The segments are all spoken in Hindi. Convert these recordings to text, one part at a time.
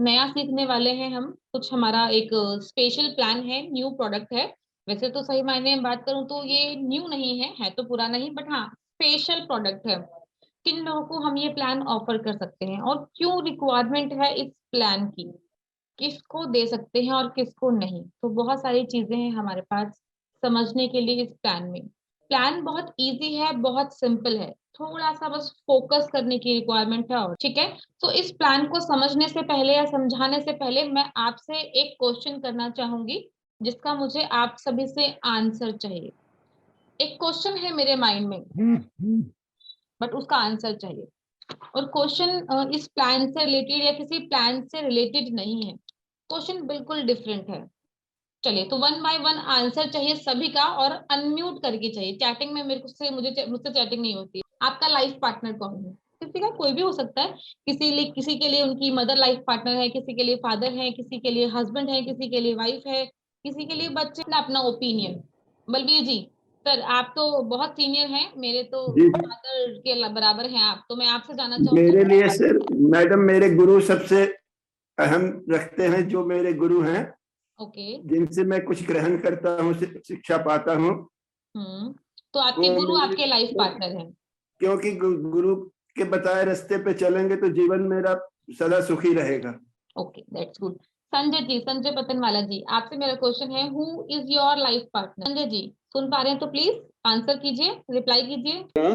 नया सीखने वाले हैं हम, कुछ हमारा एक स्पेशल प्लान है, न्यू प्रोडक्ट है। वैसे तो सही मायने में बात करूं तो ये न्यू नहीं है तो पुराना ही, बट हाँ स्पेशल प्रोडक्ट है। किन लोगों को हम ये प्लान ऑफर कर सकते हैं और क्यों रिक्वायरमेंट है इस प्लान की, किसको दे सकते हैं और किसको नहीं, तो बहुत सारी चीजें हैं हमारे पास समझने के लिए इस प्लान में। प्लान बहुत इजी है, बहुत सिंपल है, थोड़ा सा बस फोकस करने की रिक्वायरमेंट है। और ठीक है, तो इस प्लान को समझने से पहले या समझाने से पहले मैं आपसे एक क्वेश्चन करना चाहूंगी, जिसका मुझे आप सभी से आंसर चाहिए। एक क्वेश्चन है मेरे माइंड में, बट उसका आंसर चाहिए। और क्वेश्चन इस प्लान से रिलेटेड या किसी प्लान से रिलेटेड नहीं है, क्वेश्चन बिल्कुल डिफरेंट है। चलिए, तो वन बाय वन आंसर चाहिए सभी का, और अनम्यूट करके चाहिए। चैटिंग में मुझसे चैटिंग नहीं होती। आपका लाइफ पार्टनर कौन है? किसी का कोई भी हो सकता है। किसी के लिए उनकी मदर लाइफ पार्टनर है, किसी के लिए फादर है, किसी के लिए हस्बैंड है, किसी के लिए वाइफ है, किसी के लिए बच्चे। अपना ओपिनियन। बलबीर जी, सर आप तो बहुत सीनियर हैं, मेरे तो जी फादर के बराबर हैं आप, तो मैं आपसे जानना चाहूंगी। मेरे लिए सर, मैडम मेरे गुरु सबसे अहम रखते हैं, जो मेरे गुरु हैं, ओके। जिनसे मैं कुछ ग्रहण करता हूँ, शिक्षा पाता हूँ। तो आपके वो गुरु मेरे, आपके लाइफ पार्टनर हैं? क्योंकि गुरु के बताए रास्ते पे चलेंगे तो जीवन मेरा सदा सुखी रहेगा। Okay, that's good. Sanjay ji, Sanjay Patanwala ji, आपसे मेरा क्वेश्चन है, who is your life partner? Sanjay ji सुन पा रहे हैं तो प्लीज आंसर कीजिए, रिप्लाई कीजिए।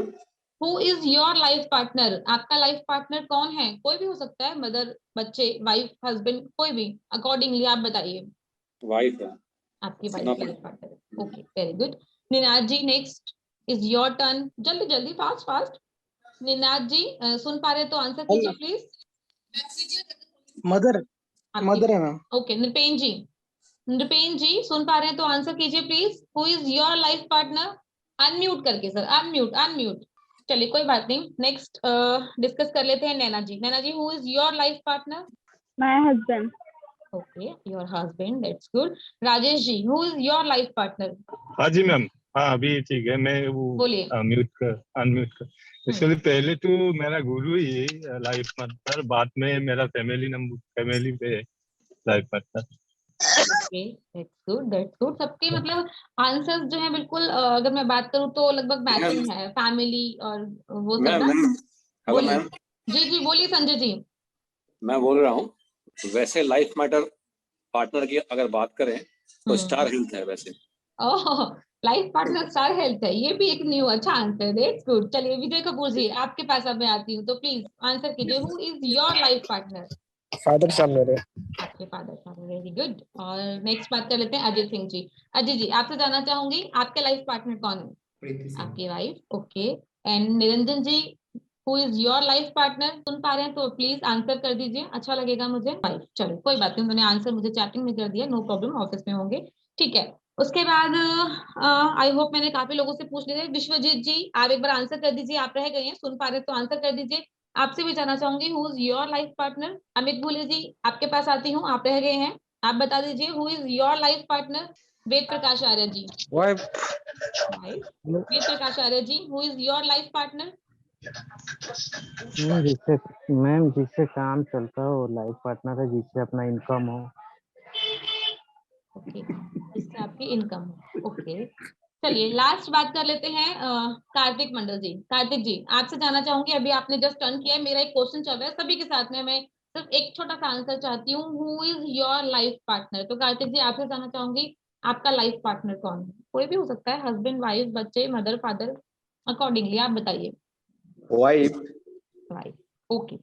Who is your life partner? आपका लाइफ पार्टनर कौन है? कोई भी हो सकता है, मदर, बच्चे, वाइफ, हस्बैंड, कोई भी, अकॉर्डिंगली आप बताइए। वाइफ है। आपकी wife life partner, okay, very good. Ninad ji, next is your turn. जल्दी जल्दी, फास्ट फास्ट। निनाद जी सुन पा रहे हैं तो आंसर कीजिए प्लीज। मदर, मदर है मैम। ओके, नृपेन जी, नृपेन जी सुन पा रहे हैं तो आंसर कीजिए please. Who is your life partner? Unmute करके सर, अनम्यूट अनम्यूट। चलिए कोई बात नहीं, नेक्स्ट डिस्कस कर लेते हैं। Naina ji, Naina ji, who is your life partner? My husband. Okay, your husband, that's good. Rajesh ji, who is your life partner? हाँ जी मैम, हाँ अभी ठीक है। मैं वो बोलिए। अनम्यूट कर एक्चुअली पहले तो मेरा गुरु ही लाइफ पार्टनर, बाद में मेरा फैमिली पे life partner. Okay, that's good, that's good. सबके मतलब आंसर्स जो है बिल्कुल अगर मैं बात करूं तो लगभग मैचिंग है, फैमिली और वो सब ना। Hello ma'am. जी जी बोलिए संजय जी। मैं बोल रहा हूँ, वैसे लाइफ मैटर पार्टनर की अगर बात करें तो स्टार हेल्थ है वैसे। ओह, लाइफ पार्टनर स्टार हेल्थ है, ये भी एक न्यू अच्छा आंसर है, दैट्स गुड। चलिए विजय कपूर जी, आपके पास अब मैं आती हूँ, तो प्लीज आंसर कीजिए, who is your life partner? Father साहब मेरे। आपके फादर साहब, वेरी गुड। और नेक्स्ट बात कर लेते हैं अजय सिंह जी। अजय जी, आपसे जानना चाहूंगी, आपके लाइफ पार्टनर कौन है? आपकी wife, okay. And Niranjan ji, who is your life partner? सुन पा रहे हैं तो प्लीज आंसर कर दीजिए, अच्छा लगेगा मुझे। वाइफ, चलो कोई बात नहीं, उन्होंने आंसर मुझे चैटिंग में कर दिया, नो प्रॉब्लम, ऑफिस में होंगे, ठीक है। उसके बाद आई होप मैंने काफी लोगों से पूछ लिया। विश्वजीत जी, आप एक बार आंसर कर दीजिए, आप रह गए हैं, सुन पा रहे हैं तो आंसर कर दीजिए। आपसे भी जानना चाहूंगी, who is your life partner? Amit भूले जी, आपके पास आती हूँ, आप रह गए हैं, आप बता दीजिए, who is your life partner? Ved Prakash Arya ji, wife. Ved Prakash Arya ji, who is your life partner? जिससे काम चलता हो लाइफ पार्टनर है, जिससे अपना इनकम हो। ओके, जिससे आपकी इनकम हो, ओके। चलिए लास्ट बात कर लेते हैं कार्तिक मंडल जी। कार्तिक जी, आपसे जानना चाहूंगी, अभी आपने जस्ट टर्न किया है, मेरा एक क्वेश्चन चल रहा है सभी के साथ में, मैं सिर्फ एक छोटा सा आंसर चाहती हूँ, who is your life partner? तो कार्तिक जी आपसे जानना चाहूंगी, आपका लाइफ पार्टनर कौन है? कोई भी हो सकता है, हस्बैंड, वाइफ, बच्चे, मदर, फादर, अकॉर्डिंगली आप बताइए। वाइफ। वाइफ, ओके,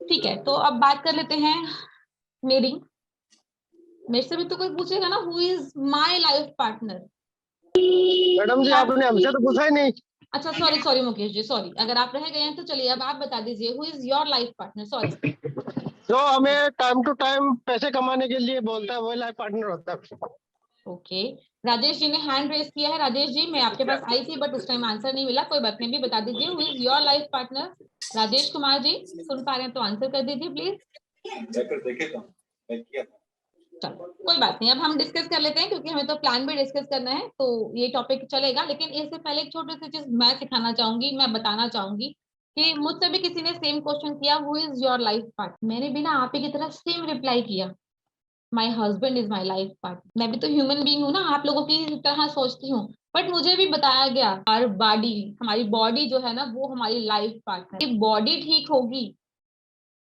ठीक है। तो अब बात कर लेते हैं मेरी, मेरे से भी तो कोई पूछेगा ना, who is my life partner? Madam जी आपने हमसे तो पूछा ही नहीं। अच्छा sorry sorry Mukesh ji, sorry, अगर आप रह गए हैं तो चलिए अब आप बता दीजिए, who is your life partner? Sorry. जो हमें टाइम टू टाइम पैसे कमाने के लिए बोलता है वही लाइफ पार्टनर होता है। ओके, राजेश जी ने हैंड रेस किया है। राजेश जी, मैं आपके पास आई थी बट उस टाइम आंसर नहीं मिला, कोई बात नहीं, भी बता दीजिए, who is your life partner? Rajesh Kumar ji, सुन पा रहे हैं तो आंसर कर दीजिए प्लीज। चलो कोई बात नहीं, अब हम डिस्कस कर लेते हैं, क्योंकि हमें तो प्लान भी डिस्कस करना है, तो ये टॉपिक चलेगा, लेकिन इससे पहले एक छोटी सी चीज मैं सिखाना चाहूंगी, मैं बताना चाहूंगी। कि मुझसे भी किसी ने सेम क्वेश्चन किया, who is your life partner, मैंने भी ना आप ही की तरह सेम रिप्लाई किया, my husband is my life partner. मैं भी तो ह्यूमन बीइंग हूँ ना, आप लोगों की तरह सोचती हूँ, बट मुझे भी बताया गया हमारी बॉडी, हमारी बॉडी जो है ना वो हमारी लाइफ पार्टनर, बॉडी ठीक होगी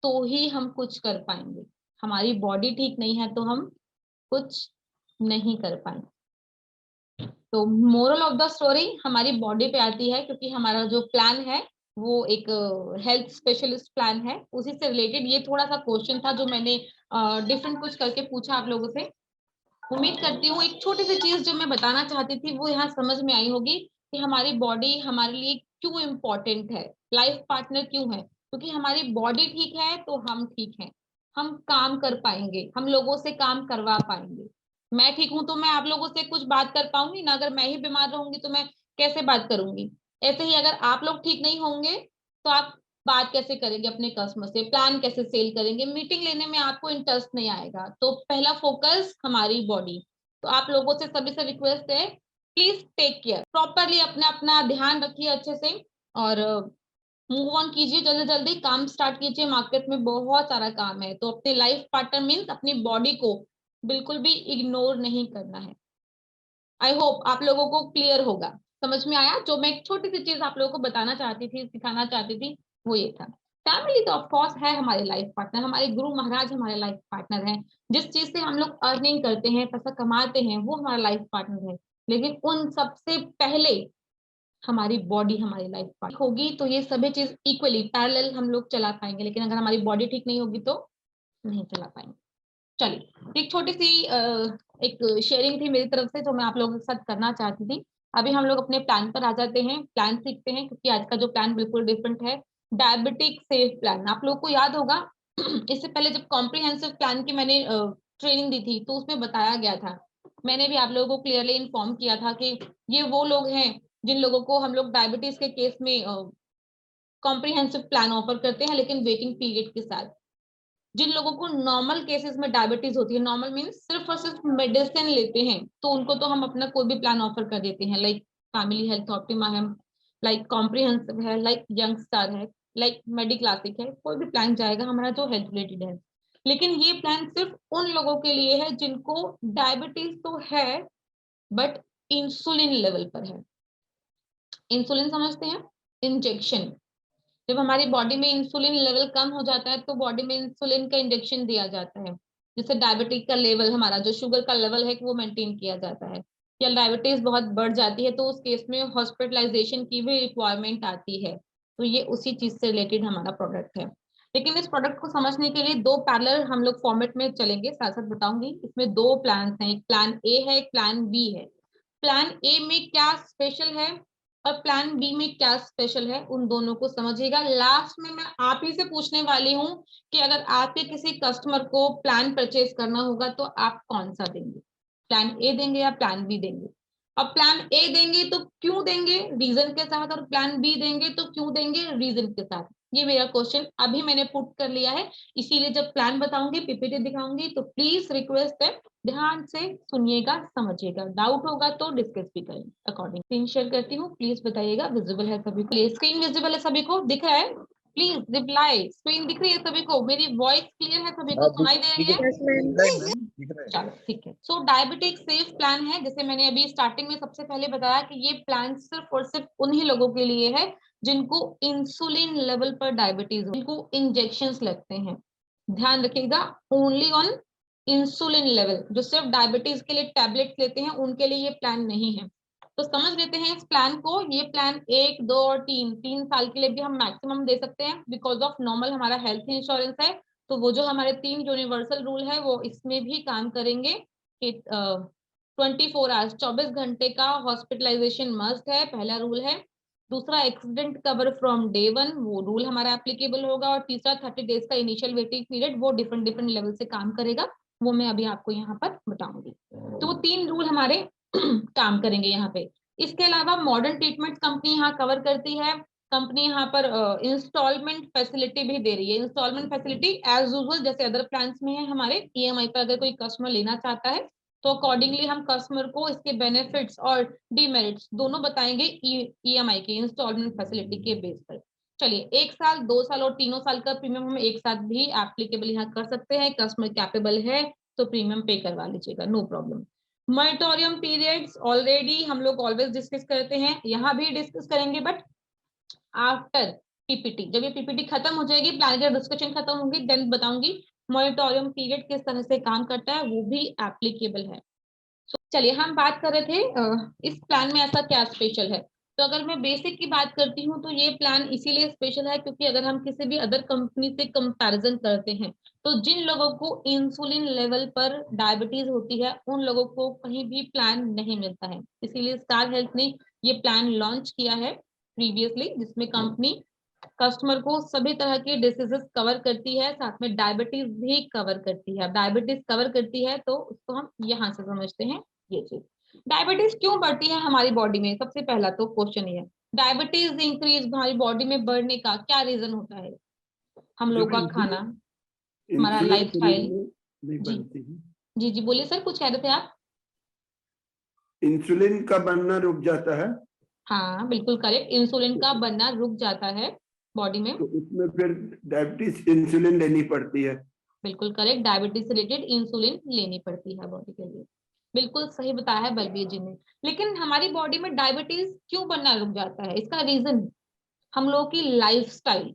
तो ही हम कुछ कर पाएंगे, हमारी बॉडी ठीक नहीं है तो हम कुछ नहीं कर पाएंगे। तो मोरल ऑफ द स्टोरी हमारी बॉडी पे आती है, क्योंकि हमारा जो प्लान है वो एक हेल्थ स्पेशलिस्ट प्लान है, उसी से रिलेटेड ये थोड़ा सा क्वेश्चन था जो मैंने डिफरेंट कुछ करके पूछा आप लोगों से। उम्मीद करती हूँ एक छोटी सी चीज जो मैं बताना चाहती थी वो यहाँ समझ में आई होगी कि हमारी बॉडी हमारे लिए क्यों इम्पोर्टेंट है, लाइफ पार्टनर क्यों है, क्योंकि हमारी बॉडी ठीक है तो हम ठीक हैं, हम काम कर पाएंगे, हम लोगों से काम करवा पाएंगे। मैं ठीक हूं तो मैं आप लोगों से कुछ बात कर पाऊंगी ना, अगर मैं ही बीमार रहूंगी तो मैं कैसे बात करूंगी। ऐसे ही अगर आप लोग ठीक नहीं होंगे तो आप बात कैसे करेंगे अपने कस्टमर से, प्लान कैसे सेल करेंगे, मीटिंग लेने में आपको इंटरेस्ट नहीं आएगा। तो पहला फोकस हमारी बॉडी। तो आप लोगों से सभी से रिक्वेस्ट है, प्लीज टेक केयर, प्रॉपरली अपना अपना ध्यान रखिए अच्छे से, और मूव ऑन कीजिए, जल्दी जल्दी काम स्टार्ट कीजिए, मार्केट में बहुत सारा काम है। तो अपने लाइफ पार्टनर मीन्स अपनी बॉडी को बिल्कुल भी इग्नोर नहीं करना है। आई होप आप लोगों को क्लियर होगा, समझ में आया। जो मैं एक छोटी सी चीज आप लोगों को बताना चाहती थी, सिखाना चाहती थी, वो ये था। फैमिली तो ऑफ कोर्स है हमारे लाइफ पार्टनर, हमारे गुरु महाराज हमारे लाइफ पार्टनर हैं, जिस चीज से हम लोग अर्निंग करते हैं, पैसा कमाते हैं, वो हमारा लाइफ पार्टनर है। लेकिन उन सबसे पहले हमारी बॉडी हमारी लाइफ पार्टनर होगी तो ये सभी चीज इक्वली पैरेलल हम लोग चला पाएंगे, लेकिन अगर हमारी बॉडी ठीक नहीं होगी तो नहीं चला पाएंगे। चलिए, एक छोटी सी एक शेयरिंग थी मेरी तरफ से जो मैं आप लोगों के साथ करना चाहती थी। अभी हम लोग अपने प्लान पर आ जाते हैं, प्लान सीखते हैं, क्योंकि आज का जो प्लान बिल्कुल डिफरेंट है, डायबिटिक सेफ प्लान। आप लोगों को याद होगा इससे पहले जब कॉम्प्रिहेंसिव प्लान की मैंने ट्रेनिंग दी थी तो उसमें बताया गया था, मैंने भी आप लोगों को क्लियरली इन्फॉर्म किया था कि ये वो लोग हैं जिन लोगों को हम लोग डायबिटीज के केस में कॉम्प्रिहेंसिव प्लान ऑफर करते हैं, लेकिन वेटिंग पीरियड के साथ। जिन लोगों को नॉर्मल केसेस में डायबिटीज होती है, नॉर्मल मींस सिर्फ और सिर्फ मेडिसिन लेते हैं, तो उनको तो हम अपना कोई भी प्लान ऑफर कर देते हैं, लाइक फैमिली हेल्थ ऑप्टिमा है, लाइक कॉम्प्रिहेंसिव है, लाइक यंग स्टार है, लाइक मेडी क्लासिक है, कोई भी प्लान जाएगा हमारा जो हेल्थ रिलेटेड है। लेकिन ये प्लान सिर्फ उन लोगों के लिए है जिनको डायबिटीज तो है बट इंसुलिन लेवल पर है। इंसुलिन समझते हैं, इंजेक्शन। जब हमारी बॉडी में इंसुलिन लेवल कम हो जाता है तो बॉडी में इंसुलिन का इंजेक्शन दिया जाता है, जिससे डायबिटिक का लेवल, हमारा जो शुगर का लेवल है वो मेंटेन किया जाता है। या डायबिटीज बहुत बढ़ जाती है तो उस केस में हॉस्पिटलाइजेशन की भी रिक्वायरमेंट आती है। तो ये उसी चीज से रिलेटेड हमारा प्रोडक्ट है। लेकिन इस प्रोडक्ट को समझने के लिए दो पैरेलल हम लोग फॉर्मेट में चलेंगे, साथ साथ बताऊंगी। इसमें दो प्लान हैं, एक प्लान ए है, एक प्लान बी है। प्लान ए में क्या स्पेशल है और प्लान बी में क्या स्पेशल है, उन दोनों को समझिएगा। लास्ट में मैं आप ही से पूछने वाली हूँ कि अगर आपके किसी कस्टमर को प्लान परचेज करना होगा तो आप कौन सा देंगे, प्लान ए देंगे या प्लान बी देंगे। अब प्लान ए देंगे तो क्यों देंगे, रीजन के साथ, और प्लान बी देंगे तो क्यों देंगे, रीजन के साथ। ये मेरा क्वेश्चन अभी मैंने पुट कर लिया है, इसीलिए जब प्लान बताऊंगी, पीपीटी दिखाऊंगी, तो प्लीज रिक्वेस्ट है ध्यान से सुनिएगा, समझिएगा, डाउट होगा तो डिस्कस भी करेंगे अकॉर्डिंग। स्क्रीन शेयर करती हूँ, प्लीज बताइएगा विजिबल है सभी को, स्क्रीन विजिबल है सभी को, दिख रहा है, प्लीज रिप्लाई। स्क्रीन दिख रही है सभी को, मेरी वॉइस क्लियर है सभी को, सुनाई दे रही है? चलो ठीक है। सो डायबिटिक सेफ प्लान है, जैसे मैंने अभी स्टार्टिंग में सबसे पहले बताया कि ये प्लान सिर्फ और सिर्फ उन्हीं लोगों के लिए है जिनको इंसुलिन लेवल पर डायबिटीज, जिनको इंजेक्शंस लगते हैं। ध्यान रखिएगा, ओनली ऑन इंसुलिन लेवल। जो सिर्फ डायबिटीज के लिए टैबलेट्स लेते हैं उनके लिए ये प्लान नहीं है। तो समझ लेते हैं इस प्लान को। ये प्लान 1, 2 और 3 साल के लिए भी हम मैक्सिमम दे सकते हैं, बिकॉज ऑफ नॉर्मल हमारा हेल्थ इंश्योरेंस है। तो वो जो हमारे 3 यूनिवर्सल रूल है वो इसमें भी काम करेंगे कि 24 आवर्स 24 घंटे का हॉस्पिटलाइजेशन मस्ट है, पहला रूल है। दूसरा, एक्सीडेंट कवर फ्रॉम डे 1, वो रूल हमारा एप्लीकेबल होगा। और तीसरा, 30 डेज का इनिशियल वेटिंग पीरियड, वो डिफरेंट डिफरेंट लेवल से काम करेगा, वो मैं अभी आपको यहाँ पर बताऊंगी। तो वो 3 रूल हमारे काम करेंगे यहाँ पे। इसके अलावा मॉडर्न ट्रीटमेंट कंपनी यहाँ कवर करती है। कंपनी यहाँ पर इंस्टॉलमेंट फैसिलिटी भी दे रही है। इंस्टॉलमेंट फैसिलिटी एज यूजुअल जैसे अदर प्लान्स में है हमारे, ईएमआई पर अगर कोई कस्टमर लेना चाहता है तो अकॉर्डिंगली हम कस्टमर को इसके बेनिफिट्स और डीमेरिट्स दोनों बताएंगे ईएमआई की इंस्टॉलमेंट फैसिलिटी के बेस पर। चलिए 1 साल, 2 साल और 3 साल का प्रीमियम हम एक साथ भी एप्लीकेबल यहाँ कर सकते हैं। कस्टमर कैपेबल है तो प्रीमियम पे करवा लीजिएगा, no problem. Moratorium periods already हम लोग ऑलवेज डिस्कस करते हैं, यहाँ भी डिस्कस करेंगे, बट आफ्टर पीपीटी। जब ये पीपीटी खत्म हो जाएगी, प्लान की डिस्कशन खत्म होगी, देन बताऊंगी मॉनिटोरियम पीरियड किस तरह से काम करता है, वो भी एप्लीकेबल है। चलिए हम बात कर रहे थे इस प्लान में ऐसा क्या स्पेशल है। तो अगर मैं बेसिक की बात करती हूँ तो ये प्लान इसीलिए स्पेशल है क्योंकि अगर हम किसी भी अदर कंपनी से कंपैरिजन करते हैं तो जिन लोगों को इंसुलिन लेवल पर डायबिटीज होती है उन लोगों को कहीं भी प्लान नहीं मिलता है। इसीलिए स्टार हेल्थ ने ये प्लान लॉन्च किया है प्रीवियसली, जिसमें कंपनी कस्टमर को सभी तरह के डिसीजेस कवर करती है, साथ में डायबिटीज भी कवर करती है। डायबिटीज कवर करती है तो उसको हम यहाँ से समझते हैं ये चीज। डायबिटीज क्यों बढ़ती है हमारी बॉडी में? सबसे पहला तो क्वेश्चन ये है, डायबिटीज इंक्रीज हमारी बॉडी में बढ़ने का क्या रीजन होता है? हम जो लोग का इंसुलिन खाना, हमारा इंसुलिन शरीर लाइफस्टाइल। में नहीं जी बनती है, जी जी बोलिए सर, कुछ कह रहे थे आप? इंसुलिन का बनना रुक जाता है हाँ बिल्कुल करेक्ट, इंसुलिन का बनना रुक जाता है बॉडी में। तो उसमें फिर डायबिटीज इंसुलिन लेनी पड़ती है। बिल्कुल करेक्ट, डायबिटीज से रिलेटेड इंसुलिन लेनी पड़ती है बॉडी के लिए। बिल्कुल सही बताया है बलबीर जी ने। लेकिन हमारी बॉडी में डायबिटीज क्यों बनना रुक जाता है? इसका रीजन हम लोगों की लाइफस्टाइल।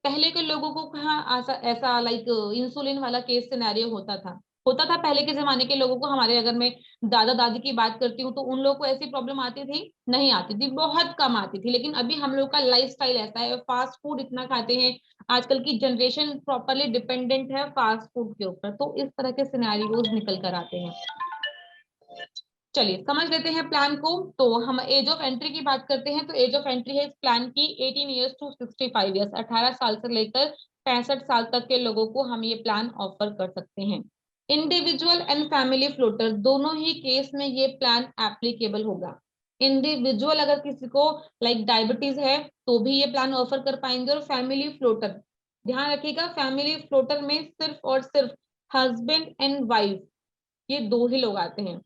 पहले के लोगों को कहाँ ऐसा लाइक इंसुलिन वाला केस सिनेरियो होता था पहले के जमाने के लोगों को। हमारे अगर मैं दादा दादी की बात करती हूँ तो उन लोगों को ऐसी प्रॉब्लम आती थी? नहीं आती थी, बहुत कम आती थी। लेकिन अभी हम लोग का लाइफस्टाइल ऐसा है, फास्ट फूड इतना खाते हैं, आजकल की जनरेशन प्रॉपरली डिपेंडेंट है फास्ट फूड के ऊपर, तो इस तरह के सिनेरियोज निकल कर आते हैं। चलिए समझ लेते हैं प्लान को। तो हम एज ऑफ एंट्री की बात करते हैं तो एज ऑफ एंट्री है इस प्लान की 18 ईयर्स टू 65 ईयर्स, 18 साल से लेकर 65 साल तक के लोगों को हम ये प्लान ऑफर कर सकते हैं। इंडिविजुअल एंड फैमिली फ्लोटर दोनों ही केस में ये प्लान एप्लीकेबल होगा। इंडिविजुअल अगर किसी को लाइक डायबिटीज है तो भी ये प्लान ऑफर कर पाएंगे, और फैमिली फ्लोटर ध्यान रखिएगा, फैमिली फ्लोटर में सिर्फ और सिर्फ हस्बैंड एंड वाइफ ये दो ही लोग आते हैं।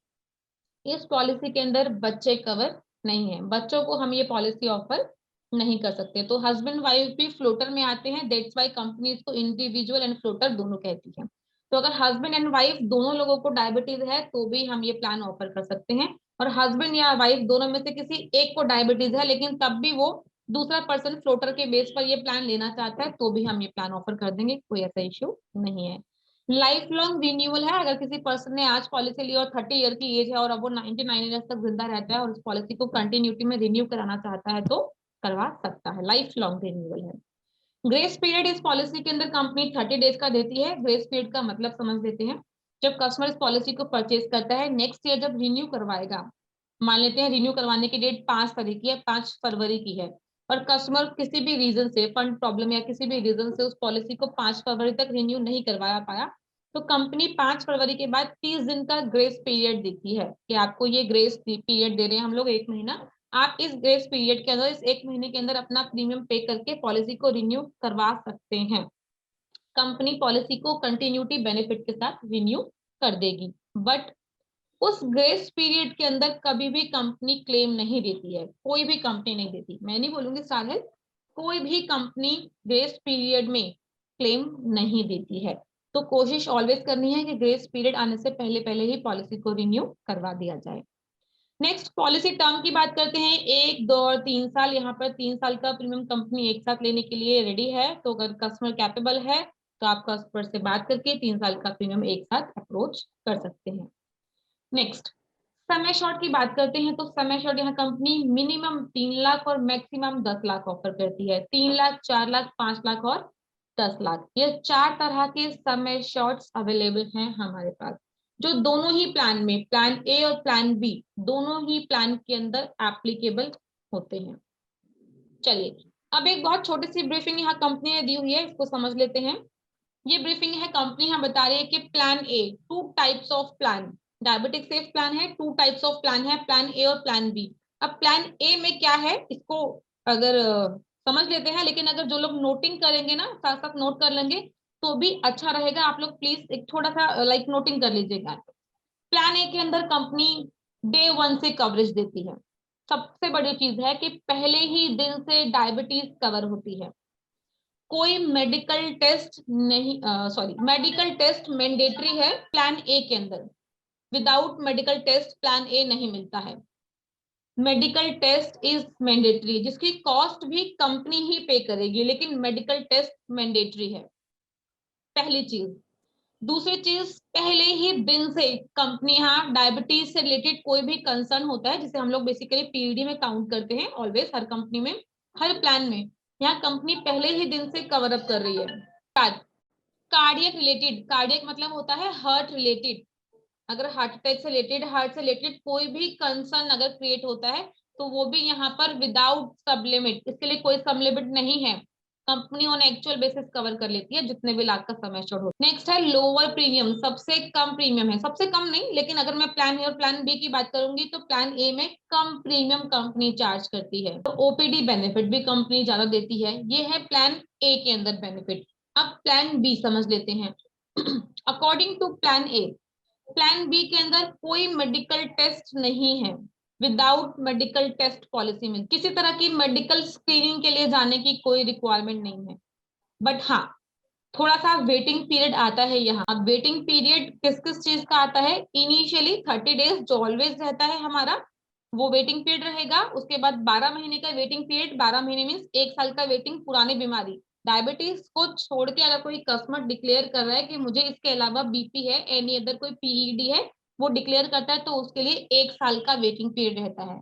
इस पॉलिसी के अंदर बच्चे कवर नहीं है, बच्चों को हम ये पॉलिसी ऑफर नहीं कर सकते। तो हस्बैंड वाइफ भी फ्लोटर में आते हैं, दैट्स व्हाई कंपनी इसको इंडिविजुअल एंड फ्लोटर दोनों कहती है। तो अगर हस्बैंड एंड वाइफ दोनों लोगों को डायबिटीज है तो भी हम ये प्लान ऑफर कर सकते हैं, और हस्बैंड या वाइफ दोनों में से किसी एक को डायबिटीज है लेकिन तब भी वो दूसरा पर्सन फ्लोटर के बेस पर ये प्लान लेना चाहता है तो भी हम ये प्लान ऑफर कर देंगे, कोई ऐसा इश्यू नहीं है। लाइफ लॉन्ग रिन्यूअल है, अगर किसी पर्सन ने आज पॉलिसी ली और 30 ईयर की एज है और अब वो 99 ईयर्स तक जिंदा रहता है और इस पॉलिसी को कंटिन्यूटी में रिन्यू कराना चाहता है तो करवा सकता है, लाइफ लॉन्ग रिन्यूअल है। ग्रेस पीरियड इस पॉलिसी के अंदर कंपनी 30 डेज का देती है। ग्रेस पीरियड का मतलब समझ लेते हैं, जब कस्टमर इस पॉलिसी को परचेज करता है, नेक्स्ट ईयर जब रिन्यू करवाएगा, मान लेते हैं रिन्यू करवाने की डेट 5 तारीख की है, 5 फरवरी की है, और कस्टमर किसी भी रीजन से फंड प्रॉब्लम या किसी भी रीजन से उस पॉलिसी को 5 फरवरी तक रिन्यू नहीं करवा पाया, तो कंपनी 5 फरवरी के बाद 30 दिन का ग्रेस पीरियड देती है कि आपको ये ग्रेस पीरियड दे रहे हैं हम लोग 1 महीना, आप इस ग्रेस पीरियड के अंदर, इस 1 महीने के अंदर अपना प्रीमियम पे करके पॉलिसी को रिन्यू करवा सकते हैं। कंपनी पॉलिसी को कंटिन्यूटी बेनिफिट के साथ रिन्यू कर देगी, बट उस ग्रेस पीरियड के अंदर कभी भी कंपनी क्लेम नहीं देती है, कोई भी कंपनी नहीं देती। मैं नहीं बोलूंगी स्टार हेल्थ, कोई भी कंपनी ग्रेस पीरियड में क्लेम नहीं देती है। तो कोशिश ऑलवेज करनी है कि ग्रेस पीरियड आने से पहले पहले ही पॉलिसी को रिन्यू करवा दिया जाए। नेक्स्ट पॉलिसी टर्म की बात करते हैं, 1, 2 और 3 साल। यहाँ पर 3 साल का प्रीमियम कंपनी एक साथ लेने के लिए रेडी है, तो अगर कस्टमर कैपेबल है तो आप कस्टमर से बात करके 3 साल का प्रीमियम एक साथ अप्रोच कर सकते हैं। नेक्स्ट समय शॉर्ट की बात करते हैं, तो समय शॉर्ट यहाँ कंपनी मिनिमम 3 लाख और मैक्सिमम 10 लाख ऑफर करती है। 3 लाख, 4 लाख, 5 लाख और 10 लाख, ये 4 तरह के समय शॉर्ट्स अवेलेबल हैं हमारे पास, जो दोनों ही प्लान में, प्लान ए और प्लान बी दोनों ही प्लान के अंदर एप्लीकेबल होते हैं। चलिए अब एक बहुत छोटी सी ब्रीफिंग यहाँ कंपनी ने दी हुई है, इसको समझ लेते हैं। ये ब्रीफिंग है, कंपनी यहाँ बता रही है कि plan A, 2 types of plan, diabetic safe plan है, 2 टाइप्स ऑफ प्लान है, प्लान ए और प्लान बी। अब प्लान ए में क्या है इसको अगर समझ लेते हैं, लेकिन अगर जो लोग नोटिंग करेंगे ना, साथ साथ नोट कर लेंगे तो भी अच्छा रहेगा। आप लोग प्लीज एक थोड़ा सा लाइक नोटिंग कर लीजिएगा। प्लान ए के अंदर कंपनी डे 1 से कवरेज देती है, सबसे बड़ी चीज है कि पहले ही दिन से डायबिटीज कवर होती है। कोई मेडिकल टेस्ट नहीं, मेडिकल टेस्ट मैंडेटरी है प्लान ए के अंदर। Without medical test plan A नहीं मिलता है। मेडिकल टेस्ट इज मैंडेटरी, जिसकी कॉस्ट भी कंपनी ही पे करेगी, लेकिन मेडिकल टेस्ट मैंडेटरी है, पहली चीज। दूसरी चीज, पहले ही दिन से कंपनी, हाँ, डायबिटीज से रिलेटेड कोई भी कंसर्न होता है जिसे हम लोग बेसिकली पीईडी में काउंट करते हैं, ऑलवेज हर कंपनी में, हर प्लान में, यहाँ कंपनी पहले ही दिन से कवर अप कर रही है। कार्डियक रिलेटेड, कार्डियक मतलब होता है हार्ट रिलेटेड, अगर हार्ट अटैक से रिलेटेड, हार्ट से रिलेटेड कोई भी कंसर्न अगर क्रिएट होता है तो वो भी यहाँ पर विदाउट सब लिमिट, इसके लिए कोई सब लिमिट नहीं है, company on actual basis cover कर लेती है जितने भी लाख का समय एश्योर्ड हो। नेक्स्ट है लोअर प्रीमियम, सबसे कम प्रीमियम है, सबसे कम नहीं, लेकिन अगर मैं प्लान ए और प्लान बी की बात करूंगी तो प्लान ए में कम प्रीमियम कंपनी चार्ज करती है, तो ओपीडी बेनिफिट भी कंपनी ज्यादा देती है। ये है प्लान ए के अंदर बेनिफिट। अब प्लान बी समझ लेते हैं। According to plan A, plan B के अंदर कोई मेडिकल टेस्ट नहीं है, विदाउट मेडिकल टेस्ट पॉलिसी में किसी तरह की मेडिकल स्क्रीनिंग के लिए जाने की कोई रिक्वायरमेंट नहीं है। बट हाँ, थोड़ा सा वेटिंग पीरियड आता है यहाँ। अब वेटिंग पीरियड किस किस चीज का आता है? इनिशियली 30 डेज जो ऑलवेज रहता है हमारा, वो वेटिंग पीरियड रहेगा। उसके बाद 12 महीने का वेटिंग पीरियड, 12 महीने मीन्स 1 साल का वेटिंग पुरानी बीमारी। डायबिटीज को छोड़ के अगर कोई कस्टमर डिक्लेयर कर रहा है कि मुझे इसके अलावा बीपी है, एनी अदर कोई पीईडी है, वो डिक्लेयर करता है तो उसके लिए 1 साल का वेटिंग पीरियड रहता है।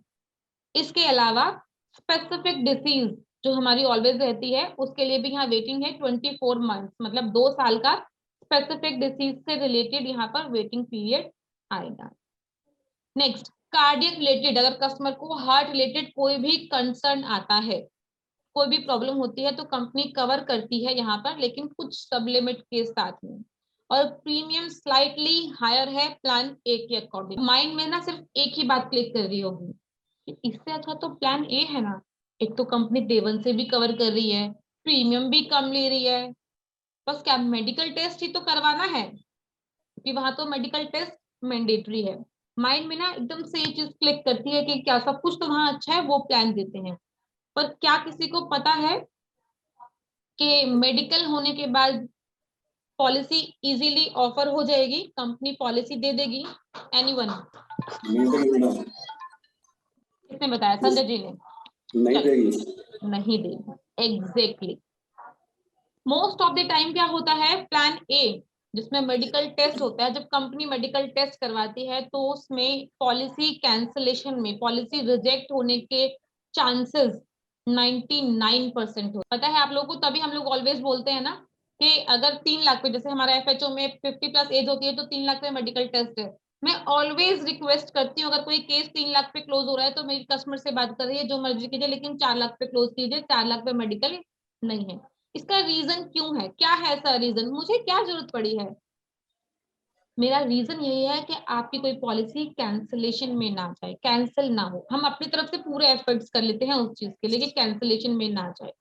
इसके अलावा स्पेसिफिक डिसीज जो हमारी ऑलवेज रहती है, उसके लिए भी यहाँ वेटिंग है 24 मंथ, मतलब 2 साल का स्पेसिफिक डिसीज से रिलेटेड यहाँ पर वेटिंग पीरियड आएगा। नेक्स्ट, कार्डियक रिलेटेड, अगर कस्टमर को हार्ट रिलेटेड कोई भी कंसर्न आता है, कोई भी प्रॉब्लम होती है, तो कंपनी कवर करती है यहाँ पर, लेकिन कुछ सब लिमिट के साथ में। और प्रीमियम स्लाइटली हायर है प्लान ए के अकॉर्डिंग। माइंड में ना सिर्फ एक ही बात क्लिक कर रही होगी, इससे अच्छा तो प्लान ए है ना, एक तो कंपनी डे 1 से भी कवर कर रही है, प्रीमियम भी कम ले रही है, बस क्या मेडिकल टेस्ट ही तो करवाना है, क्योंकि वहां तो मेडिकल टेस्ट मैंडेटरी है। माइंड में ना एकदम से ये चीज क्लिक करती है कि क्या सब कुछ तो वहां अच्छा है, वो प्लान देते हैं। पर क्या किसी को पता है कि मेडिकल होने के बाद पॉलिसी इजीली ऑफर हो जाएगी, कंपनी पॉलिसी दे देगी? एनीवन? किसने बताया? संजय जी ने। नहीं देगी, नहीं देगी, exactly. Most of the time क्या होता है, प्लान ए जिसमें मेडिकल टेस्ट होता है, जब कंपनी मेडिकल टेस्ट करवाती है तो उसमें पॉलिसी कैंसलेशन में, पॉलिसी रिजेक्ट होने के चांसेस 99% हो। पता है आप लोगों को, तभी हम लोग ऑलवेज बोलते हैं ना कि अगर 3 लाख पे, जैसे हमारा एफएचओ में 50+ एज होती है तो 3 लाख पे मेडिकल टेस्ट है। मैं ऑलवेज रिक्वेस्ट करती हूँ, अगर कोई केस 3 लाख पे क्लोज हो रहा है तो मेरी कस्टमर से बात कर रही है, जो मर्जी कीजिए, लेकिन 4 लाख पे क्लोज कीजिए, 4 लाख पे मेडिकल नहीं है। इसका रीजन क्यों है? क्या है ऐसा रीजन? मुझे क्या जरूरत पड़ी है? मेरा रीजन यही है कि आपकी कोई पॉलिसी कैंसलेशन में ना जाए, कैंसिल ना हो। हम अपनी तरफ से पूरे एफर्ट्स कर लेते हैं उस चीज के लिए कि कैंसलेशन में ना जाए।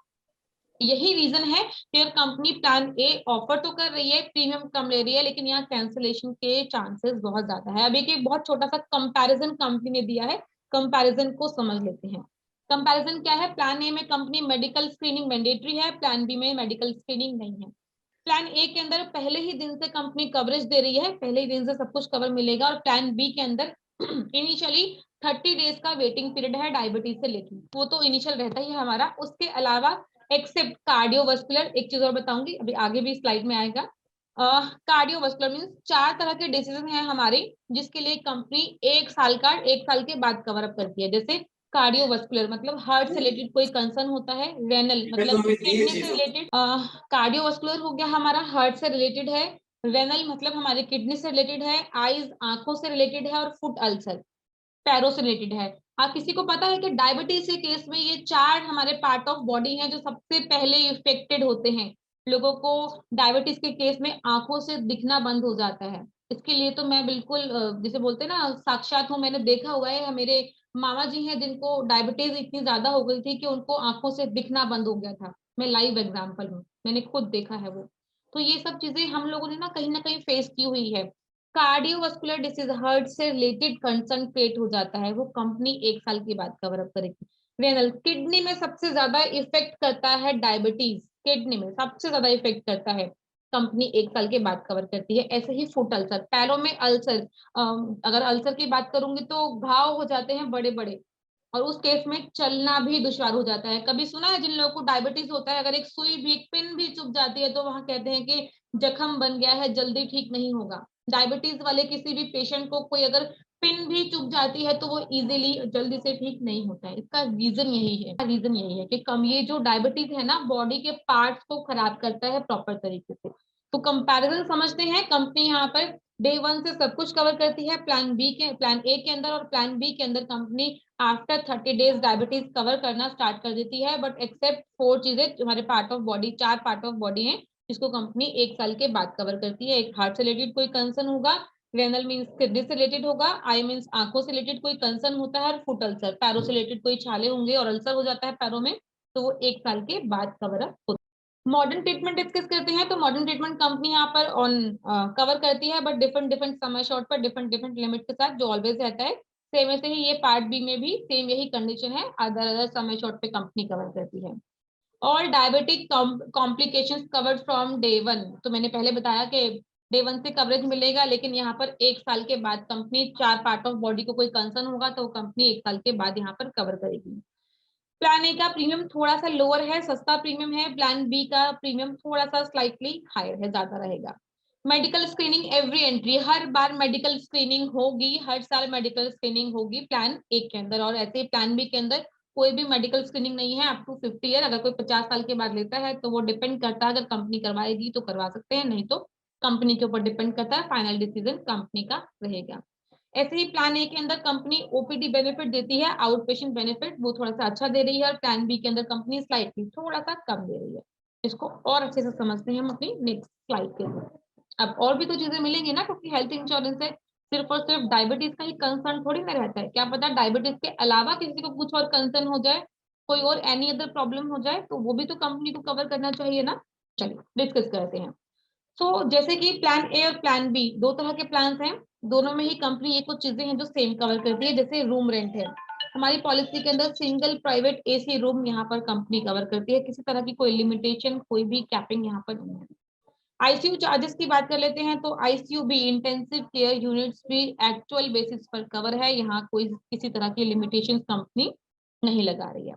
यही रीजन है कि अगर कंपनी प्लान ए ऑफर तो कर रही है, प्रीमियम कम ले रही है, लेकिन यहाँ कैंसलेशन के चांसेस बहुत ज्यादा है। अब एक बहुत छोटा सा कंपैरिजन कंपनी ने दिया है, कंपैरिजन को समझ लेते हैं। कंपैरिजन क्या है? प्लान ए में कंपनी मेडिकल स्क्रीनिंग मैंडेटरी है, प्लान बी में मेडिकल स्क्रीनिंग नहीं है। प्लान ए के अंदर पहले ही दिन से कंपनी कवरेज दे रही है, पहले ही दिन से सब कुछ कवर मिलेगा। और प्लान बी के अंदर इनिशियली 30 डेज का वेटिंग पीरियड है डायबिटीज से लेकर, वो तो इनिशियल रहता ही है हमारा। उसके अलावा एक्सेप्ट कार्डियोवास्कुलर, एक चीज और बताऊंगी, अभी आगे भी स्लाइड में आएगा। कार्डियोवास्कुलर मींस 4 तरह के डिसीजन है हमारे, जिसके लिए कंपनी 1 साल के बाद कवर अप करती है। जैसे कार्डियोवास्कुलर मतलब हार्ट से रिलेटेड कोई कंसर्न होता है, रेनल मतलब किडनी से रिलेटेड, कार्डियोवास्कुलर हो गया हमारा हार्ट से रिलेटेड है, रेनल मतलब हमारे किडनी से रिलेटेड है, आईज आंखों से रिलेटेड है, और फुट अल्सर पैरों से रिलेटेड है। किसी को पता है कि डायबिटीज के केस में ये 4 हमारे पार्ट ऑफ बॉडी हैं जो सबसे पहले इफेक्टेड होते हैं। लोगों को डायबिटीज के केस में आंखों से दिखना बंद हो जाता है। इसके लिए तो मैं बिल्कुल जिसे बोलते हैं ना, साक्षात हूँ, मैंने देखा हुआ है। मेरे मामा जी हैं जिनको डायबिटीज इतनी ज्यादा हो गई थी कि उनको आंखों से दिखना बंद हो गया था। मैं लाइव एग्जाम्पल हूँ, मैंने खुद देखा है वो। तो ये सब चीजें हम लोगों ने ना कहीं फेस की हुई है। कार्डियोवास्कुलर डिसीज, हार्ट से रिलेटेड कंसर्न क्रिएट हो जाता है, वो कंपनी 1 साल के बाद कवर अप करेगी। रेनल, किडनी में सबसे ज्यादा इफेक्ट करता है डायबिटीज, किडनी में सबसे ज्यादा इफेक्ट करता है, कंपनी 1 साल के बाद कवर करती है। ऐसे ही फुट अल्सर, पैरों में अल्सर, अगर अल्सर की बात करूंगी तो घाव हो जाते हैं बड़े बड़े, और उस केस में चलना भी दुश्वार हो जाता है। कभी सुना है जिन लोगों को डायबिटीज होता है, अगर एक सुई भी, एक पिन भी चुभ जाती है तो वहां कहते हैं कि जख्म बन गया है, जल्दी ठीक नहीं होगा। डायबिटीज वाले किसी भी पेशेंट को कोई अगर पिन भी चुभ जाती है तो वो इजीली जल्दी से ठीक नहीं होता है। इसका रीजन यही है कि कम, ये जो डायबिटीज है ना, बॉडी के पार्ट्स को खराब करता है प्रॉपर तरीके से। तो कंपैरिजन समझते हैं, कंपनी यहाँ पर डे 1 से सब कुछ कवर करती है, प्लान ए के अंदर और प्लान बी के अंदर company after 30 days diabetes cover करना स्टार्ट कर देती है, बट एक्सेप्ट 4 चीजें, हमारे part of body, 4 part of body है जिसको कंपनी 1 साल के बाद कवर करती है। एक हार्ट से रिलेटेड कोई कंसर्न होगा, रेनल मींस किडनी से रिलेटेड होगा, आई मींस आंखों से रिलेटेड कोई कंसर्न होता है, और फुट अल्सर, पैरों से रिलेटेड कोई छाले होंगे और अल्सर हो जाता है पैरों में, तो वो 1 साल के बाद कवर अप होता है। मॉडर्न ट्रीटमेंट डिस्कस करते हैं, तो मॉडर्न ट्रीटमेंट कंपनी यहाँ पर ऑन कवर करती है, बट डिफरेंट समय शॉर्ट पर डिफरेंट लिमिट के साथ, जो ऑलवेज रहता है। सेम ऐसे ही ये पार्ट बी में भी सेम यही कंडीशन है, अदर समय शॉर्ट पे कंपनी कवर करती है। All diabetic complications covered from day 1, तो मैंने पहले बताया कि डे 1 से कवरेज मिलेगा, लेकिन यहाँ पर 1 साल के बाद कंपनी 4 पार्ट ऑफ बॉडी को कोई कंसर्न होगा तो कंपनी 1 साल के बाद यहाँ पर कवर करेगी। प्लान ए का प्रीमियम थोड़ा सा लोअर है, सस्ता प्रीमियम है। प्लान बी का प्रीमियम थोड़ा सा स्लाइटली हायर है, ज्यादा रहेगा। मेडिकल स्क्रीनिंग एवरी एंट्री, हर बार मेडिकल स्क्रीनिंग होगी, हर साल मेडिकल स्क्रीनिंग होगी प्लान ए के अंदर, और ऐसे ही प्लान बी के अंदर कोई भी मेडिकल स्क्रीनिंग नहीं है अप टू 50 ईयर। अगर कोई 50 साल के बाद लेता है तो वो डिपेंड करता है, अगर कंपनी करवाएगी तो करवा सकते हैं, नहीं तो कंपनी के ऊपर डिपेंड करता है, फाइनल डिसीजन कंपनी का रहेगा। ऐसे ही प्लान ए के अंदर कंपनी ओपीडी बेनिफिट देती है, आउट पेशेंट बेनिफिट, वो थोड़ा सा अच्छा दे रही है, और प्लान बी के अंदर कंपनी स्लाइटली थोड़ा सा कम दे रही है। इसको और अच्छे से समझते हैं हम अपनी नेक्स्ट स्लाइड के लिए। अब और भी तो चीजें मिलेंगी ना, क्योंकि हेल्थ इंश्योरेंस से सिर्फ और सिर्फ डायबिटीज का ही कंसर्न थोड़ी ना रहता है, क्या पता डायबिटीज के अलावा किसी को कुछ और कंसर्न हो जाए, कोई और एनी अदर प्रॉब्लम हो जाए, तो वो भी तो कंपनी को कवर करना चाहिए ना। चलिए डिस्कस करते हैं। जैसे कि प्लान ए और प्लान बी, 2 तरह के प्लान हैं, दोनों में ही कंपनी ये कुछ चीजें हैं जो सेम कवर करती है। जैसे रूम रेंट है, हमारी पॉलिसी के अंदर सिंगल प्राइवेट एसी रूम यहाँ पर कंपनी कवर करती है, किसी तरह की कोई लिमिटेशन, कोई भी कैपिंग यहाँ पर नहीं है। आईसीयू चार्जेस की बात कर लेते हैं, तो आईसीयू भी, इंटेंसिव केयर यूनिट्स भी एक्चुअल बेसिस पर कवर है, यहाँ कोई किसी तरह की लिमिटेशन कंपनी नहीं लगा रही है।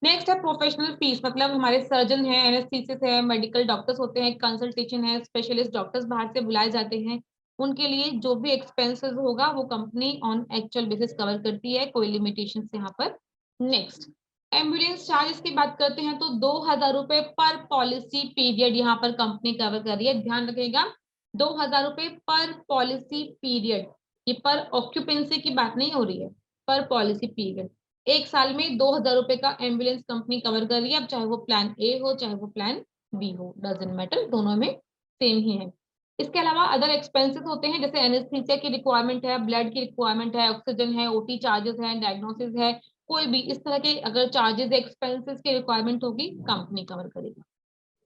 नेक्स्ट है प्रोफेशनल फीस, मतलब हमारे सर्जन है, एनेस्थीसिस्ट है, मेडिकल डॉक्टर्स होते हैं, कंसल्टेशन है, स्पेशलिस्ट डॉक्टर्स बाहर से बुलाए जाते हैं, उनके लिए जो भी एक्सपेंसेस होगा वो company on actual basis cover करती है, कोई लिमिटेशन यहाँ पर। नेक्स्ट एम्बुलेंस चार्जेस की बात करते हैं, तो 2,000 रुपए पर पॉलिसी पीरियड यहाँ पर कंपनी कवर कर रही है, ध्यान रखिएगा 2,000 रुपए पर पॉलिसी पीरियड, ये पर ऑक्यूपेंसी की बात नहीं हो रही है, पर पॉलिसी पीरियड। 1 साल में 2,000 रुपए का एम्बुलेंस कंपनी कवर कर रही है, अब चाहे वो प्लान ए हो चाहे वो प्लान बी हो, डजंट मैटर, दोनों में सेम ही है। इसके अलावा अदर एक्सपेंसेस होते हैं, जैसे एनेस्थीसिया की रिक्वायरमेंट है, ब्लड की रिक्वायरमेंट है, ऑक्सीजन है, ओटी चार्जेस है, डायग्नोसिस है, कोई भी इस तरह के अगर चार्जेस एक्सपेंसेस की रिक्वायरमेंट होगी कंपनी कवर करेगी।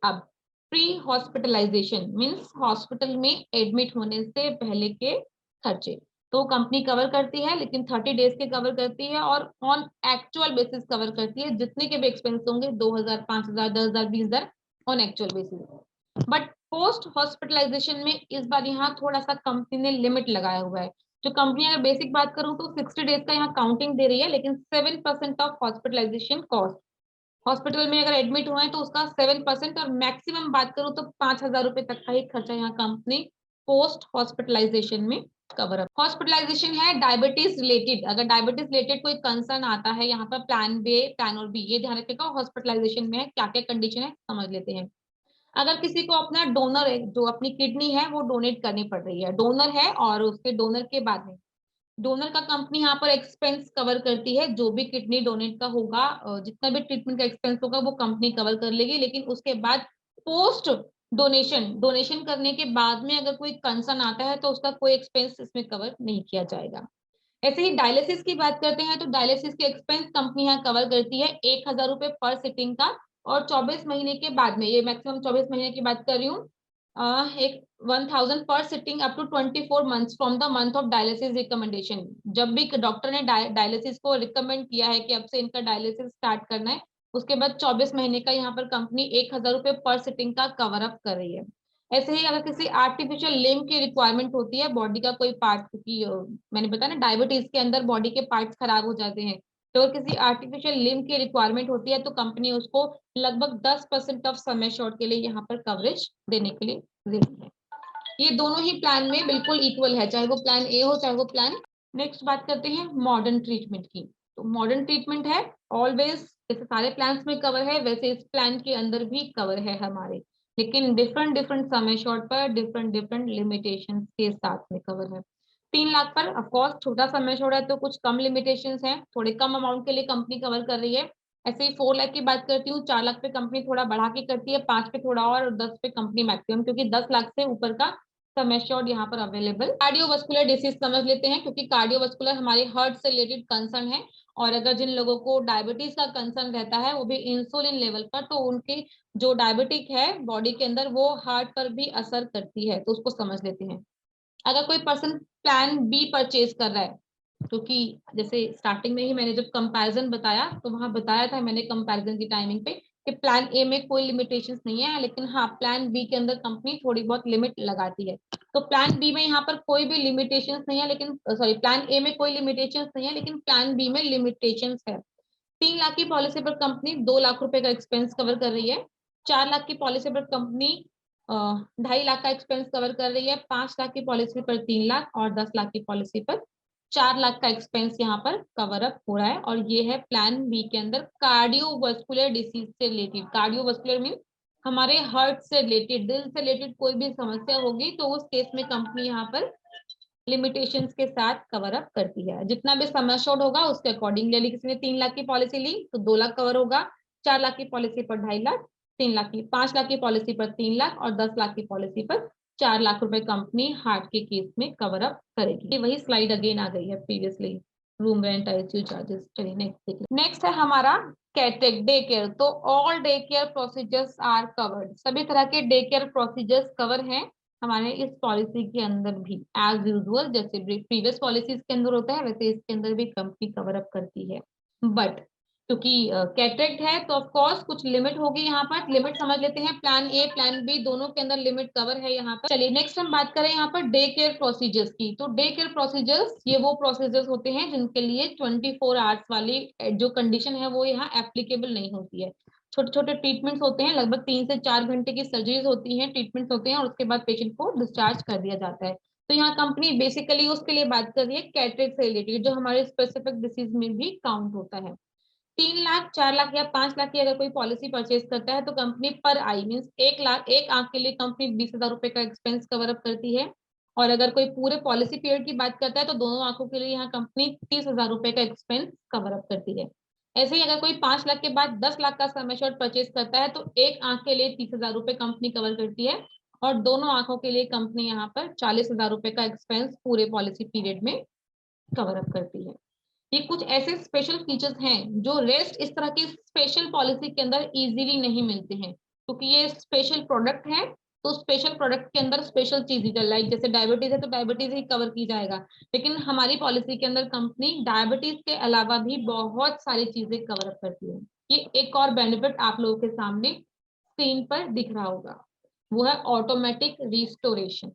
अब प्री हॉस्पिटलाइजेशन मींस हॉस्पिटल में एडमिट होने से पहले के खर्चे, तो कंपनी कवर करती है, लेकिन 30 डेज के कवर करती है, और ऑन एक्चुअल बेसिस कवर करती है, जितने के भी एक्सपेंस होंगे 2,000, 5,000, 10,000, 20,000 on actual basis. But post hospitalisation में इस बार यहाँ थोड़ा सा कंपनी ने लिमिट लगाया हुआ है। जो कंपनी, अगर बेसिक बात करूं तो 60 डेज का यहाँ काउंटिंग दे रही है, लेकिन 7% ऑफ हॉस्पिटलाइजेशन कॉस्ट, हॉस्पिटल में अगर एडमिट हुए तो उसका 7%, और मैक्सिमम बात करूं तो 5,000 रुपए तक का ही खर्चा यहाँ कंपनी पोस्ट हॉस्पिटलाइजेशन में कवर अप। हॉस्पिटलाइजेशन है डायबिटीज रिलेटेड, अगर डायबिटीज रिलेटेड कोई कंसर्न आता है यहाँ पर प्लान बी, प्लान और बी, ये ध्यान रखिएगा हॉस्पिटलाइजेशन में क्या क्या कंडीशन है समझ लेते हैं। अगर किसी को अपना डोनर है, जो अपनी किडनी है वो डोनेट करनी पड़ रही है, डोनर है और उसके डोनर के बाद में डोनर का कंपनी यहाँ पर एक्सपेंस कवर करती है, जो भी किडनी डोनेट का होगा, जितना भी ट्रीटमेंट का एक्सपेंस होगा वो कंपनी कवर कर लेगी, लेकिन उसके बाद पोस्ट डोनेशन करने के बाद में अगर कोई कंसर्न आता है तो उसका कोई एक्सपेंस इसमें कवर नहीं किया जाएगा। ऐसे ही डायलिसिस की बात करते हैं, तो डायलिसिस के एक्सपेंस कंपनी यहाँ कवर करती है 1,000 रुपए पर सिटिंग का, और 24 महीने के बाद में, ये मैक्सिमम 24 महीने की बात कर रही हूँ, एक 1000 पर sitting up to 24 months from the month of dialysis recommendation. जब भी डॉक्टर ने डायलिसिस को रिकमेंड किया है कि अब से इनका डायलिसिस स्टार्ट करना है, उसके बाद 24 महीने का यहाँ पर कंपनी 1000 रुपए पर सिटिंग का कवर अप कर रही है। ऐसे ही अगर किसी आर्टिफिशियल लिम्ब की रिक्वायरमेंट होती है, बॉडी का कोई पार्ट, क्योंकि मैंने बताया ना डायबिटीज के अंदर बॉडी के पार्ट्स खराब हो जाते हैं, तो अगर किसी आर्टिफिशियल लिम्ब की रिक्वायरमेंट होती है तो कंपनी उसको लगभग 10% ऑफ समय शॉर्ट के लिए यहाँ पर कवरेज देने के लिए देती है। ये दोनों ही प्लान में बिल्कुल इक्वल है, चाहे वो प्लान ए हो चाहे वो प्लान। नेक्स्ट बात करते हैं मॉडर्न ट्रीटमेंट की। तो मॉडर्न ट्रीटमेंट है ऑलवेज, जैसे सारे प्लान्स में कवर है वैसे इस प्लान के अंदर भी कवर है हमारे, लेकिन डिफरेंट डिफरेंट समय शॉर्ट पर डिफरेंट डिफरेंट लिमिटेशन के साथ में कवर है। 3 लाख पर ऑफकोर्स छोटा समय शॉर्ट है तो कुछ कम लिमिटेशन है, थोड़े कम अमाउंट के लिए कंपनी कवर कर रही है। ऐसे ही 4 लाख की बात करती हूँ, 4 लाख पे कंपनी थोड़ा बढ़ा के करती है, 5 पे थोड़ा और 10 पे कंपनी मैक्सिमम, क्योंकि 10 लाख से ऊपर का सम एश्योर्ड यहाँ पर अवेलेबल। कार्डियोवास्कुलर डिसीज समझ लेते हैं, क्योंकि कार्डियोवास्कुलर हमारे हार्ट से रिलेटेड कंसर्न है, और अगर जिन लोगों को डायबिटीज का कंसर्न रहता है वो भी इंसुलिन लेवल पर, तो उनकी जो डायबिटिक है बॉडी के अंदर वो हार्ट पर भी असर करती है, तो उसको समझ लेते हैं। अगर कोई पर्सन प्लान बी परचेज कर रहा है, क्योंकि जैसे स्टार्टिंग में ही मैंने जब कंपैरिजन बताया तो वहां बताया था मैंने कंपैरिजन की टाइमिंग पे कि प्लान ए में कोई लिमिटेशंस नहीं है, लेकिन हाँ प्लान बी के अंदर कंपनी थोड़ी बहुत लिमिट लगाती है। तो प्लान बी में यहाँ पर कोई भी लिमिटेशंस नहीं है, लेकिन सॉरी प्लान ए में कोई लिमिटेशंस नहीं है, लेकिन प्लान बी में लिमिटेशंस है। 3 लाख की पॉलिसी पर कंपनी 2 लाख रुपए का एक्सपेंस कवर कर रही है। 4 लाख की पॉलिसी पर कंपनी 2.5 लाख का एक्सपेंस कवर कर रही है। 5 लाख की पॉलिसी पर 3 लाख और 10 लाख की पॉलिसी पर 4 लाख का एक्सपेंस यहाँ पर कवर अप हो रहा है। और ये है प्लान बी के अंदर कार्डियोवास्कुलर डिसीज से रिलेटेड। कार्डियोवास्कुलर मीन हमारे हार्ट से रिलेटेड, दिल से रिलेटेड कोई भी समस्या होगी तो उस केस में कंपनी यहाँ पर लिमिटेशंस के साथ कवर अप करती है। जितना भी सम एश्योर्ड होगा उसके अकॉर्डिंग, यदि किसी ने 3 लाख की पॉलिसी ली तो 2 लाख कवर होगा, 4 लाख की पॉलिसी पर 2.5 लाख, 3 लाख की 5 लाख की पॉलिसी पर 3 लाख और 10 लाख की पॉलिसी पर 4 लाख रुपए कंपनी हार्ट के केस में कवर अप करेगी। वही स्लाइड अगेन आ गई है previously, room rent, ICU charges. चलिए नेक्स्ट है हमारा कैटेक डे केयर। तो all day care procedures are covered, सभी तरह के डे केयर प्रोसीजर्स कवर हैं हमारे इस पॉलिसी के अंदर भी एज यूजुअल, जैसे प्रीवियस पॉलिसीज के अंदर होता है वैसे इसके अंदर भी कंपनी कवर अप करती है। बट क्योंकि कैटरेक्ट है तो ऑफ कोर्स कुछ लिमिट होगी। यहाँ पर लिमिट समझ लेते हैं, प्लान ए प्लान बी दोनों के अंदर लिमिट कवर है यहाँ पर। चलिए नेक्स्ट हम बात करें यहाँ पर डे केयर प्रोसीजर्स की। तो डे केयर प्रोसीजर्स ये वो प्रोसीजर्स होते हैं जिनके लिए 24 आवर्स वाली जो कंडीशन है वो यहाँ एप्लीकेबल नहीं होती है। छोटे छोटे ट्रीटमेंट्स होते हैं, लगभग 3 से 4 घंटे की सर्जरीज होती हैं, ट्रीटमेंट्स होते हैं और उसके बाद पेशेंट को डिस्चार्ज कर दिया जाता है। तो यहाँ कंपनी बेसिकली उसके लिए बात कर रही है कैटरेक्ट से रिलेटेड, जो हमारे स्पेसिफिक डिसीज में भी काउंट होता है। 3 लाख 4 लाख या 5 लाख की अगर कोई पॉलिसी परचेज करता है तो कंपनी पर आई मीन 1 लाख एक आंख के लिए कंपनी 20,000 रुपए का एक्सपेंस कवर अप करती है। और अगर कोई पूरे पॉलिसी पीरियड की बात करता है तो दोनों आंखों के लिए यहाँ कंपनी 30,000 रुपए का एक्सपेंस कवर अप करती है। ऐसे ही अगर कोई 5 लाख के बाद 10 लाख का सम एश्योर्ड परचेज करता है तो एक आंख के लिए 30,000 रुपए कंपनी कवर करती है और दोनों आंखों के लिए कंपनी यहाँ पर 40,000 रुपए का एक्सपेंस पूरे पॉलिसी पीरियड में कवर अप करती है। ये कुछ ऐसे स्पेशल फीचर्स हैं जो रेस्ट इस तरह की स्पेशल पॉलिसी के अंदर इजीली नहीं मिलते हैं, क्योंकि ये स्पेशल प्रोडक्ट है। तो स्पेशल प्रोडक्ट के अंदर स्पेशल चीजें, लाइक जैसे डायबिटीज है तो डायबिटीज ही कवर की जाएगा, लेकिन हमारी पॉलिसी के अंदर कंपनी डायबिटीज के अलावा भी बहुत सारी चीजें कवर अप करती है। ये एक और बेनिफिट आप लोगों के सामने स्क्रीन पर दिख रहा होगा, वो है ऑटोमेटिक रिस्टोरेशन।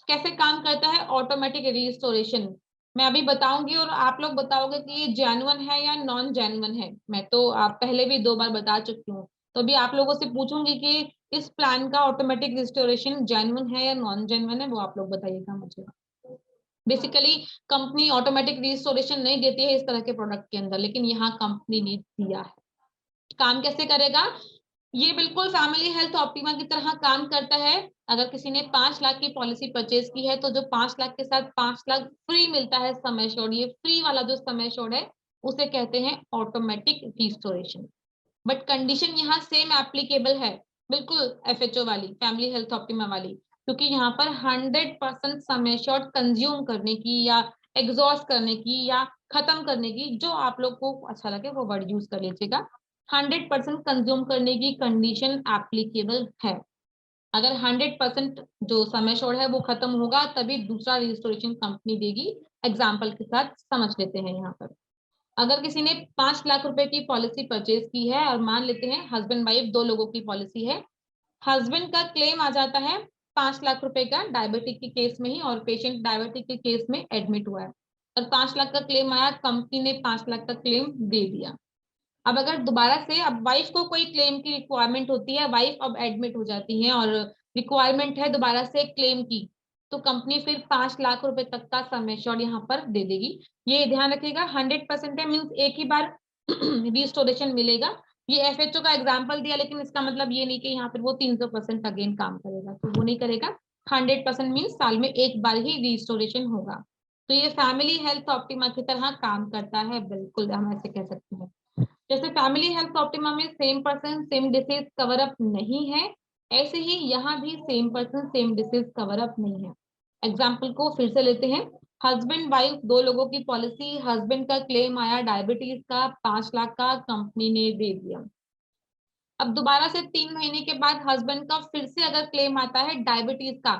कैसे काम करता है ऑटोमेटिक रिस्टोरेशन, मैं अभी बताऊंगी और आप लोग बताओगे कि ये जेन्युइन है या नॉन जेन्युइन है। मैं तो आप पहले भी 2 बार बता चुकी हूँ, तो अभी आप लोगों से पूछूंगी कि इस प्लान का ऑटोमेटिक रिस्टोरेशन जेन्युइन है या नॉन जेन्युइन है, वो आप लोग बताइएगा मुझे। बेसिकली कंपनी ऑटोमेटिक रिस्टोरेशन नहीं देती है इस तरह के प्रोडक्ट के अंदर, लेकिन यहाँ कंपनी ने दिया है। काम कैसे करेगा, ये बिल्कुल फैमिली हेल्थ ऑप्टिमा की तरह काम करता है। अगर किसी ने 5 लाख की पॉलिसी परचेज की है तो जो 5 लाख के साथ 5 लाख फ्री मिलता है सम एश्योर्ड, ये फ्री वाला जो सम एश्योर्ड है उसे कहते हैं ऑटोमेटिक रिस्टोरेशन। बट कंडीशन यहाँ सेम एप्लीकेबल है, बिल्कुल एफएचओ वाली, फैमिली हेल्थ ऑप्टिमा वाली, क्योंकि यहाँ पर 100% सम एश्योर्ड कंज्यूम करने की या एग्जॉस्ट करने की या खत्म करने की, जो आप लोग को अच्छा लगे वो वर्ड यूज कर लीजिएगा, 100% कंज्यूम करने की कंडीशन एप्लीकेबल है। अगर 100% जो सम एश्योर्ड है वो खत्म होगा तभी दूसरा रिस्टोरेशन कंपनी देगी। एग्जाम्पल के साथ समझ लेते हैं यहाँ पर। अगर किसी ने 5 लाख रुपए की पॉलिसी परचेज की है और मान लेते हैं हस्बैंड वाइफ 2 लोगों की पॉलिसी है, हस्बैंड का क्लेम आ जाता है 5 लाख रुपए का डायबिटिक के केस में ही, और पेशेंट डायबिटिक के केस में एडमिट हुआ है और 5 लाख का क्लेम आया, कंपनी ने 5 लाख का क्लेम दे दिया। अब अगर दोबारा से अब वाइफ को कोई क्लेम की रिक्वायरमेंट होती है, वाइफ अब एडमिट हो जाती है और रिक्वायरमेंट है दोबारा से क्लेम की, तो कंपनी फिर 5 लाख रुपए तक का सम एश्योर्ड यहाँ पर दे देगी। ये ध्यान रखिएगा 100% है, मीन्स एक ही बार रिस्टोरेशन मिलेगा। ये एफएचओ का एग्जांपल दिया, लेकिन इसका मतलब ये नहीं कि यहाँ पर वो 300% अगेन काम करेगा, तो वो नहीं करेगा। 100% मीन्स साल में एक बार ही रिस्टोरेशन होगा। तो ये फैमिली हेल्थ ऑप्टिमा की तरह काम करता है, बिल्कुल हम ऐसे कह सकते हैं। जैसे फैमिली हेल्थ ऑप्टिमा में same person same disease cover up नहीं है, ऐसे ही यहाँ भी same person same disease cover up नहीं है। एग्जाम्पल को फिर से लेते हैं। हस्बैंड वाइफ 2 लोगों की पॉलिसी, हस्बैंड का क्लेम आया डायबिटीज का 5 लाख का, कंपनी ने दे दिया। अब दोबारा से 3 महीने के बाद हस्बैंड का फिर से अगर क्लेम आता है डायबिटीज का,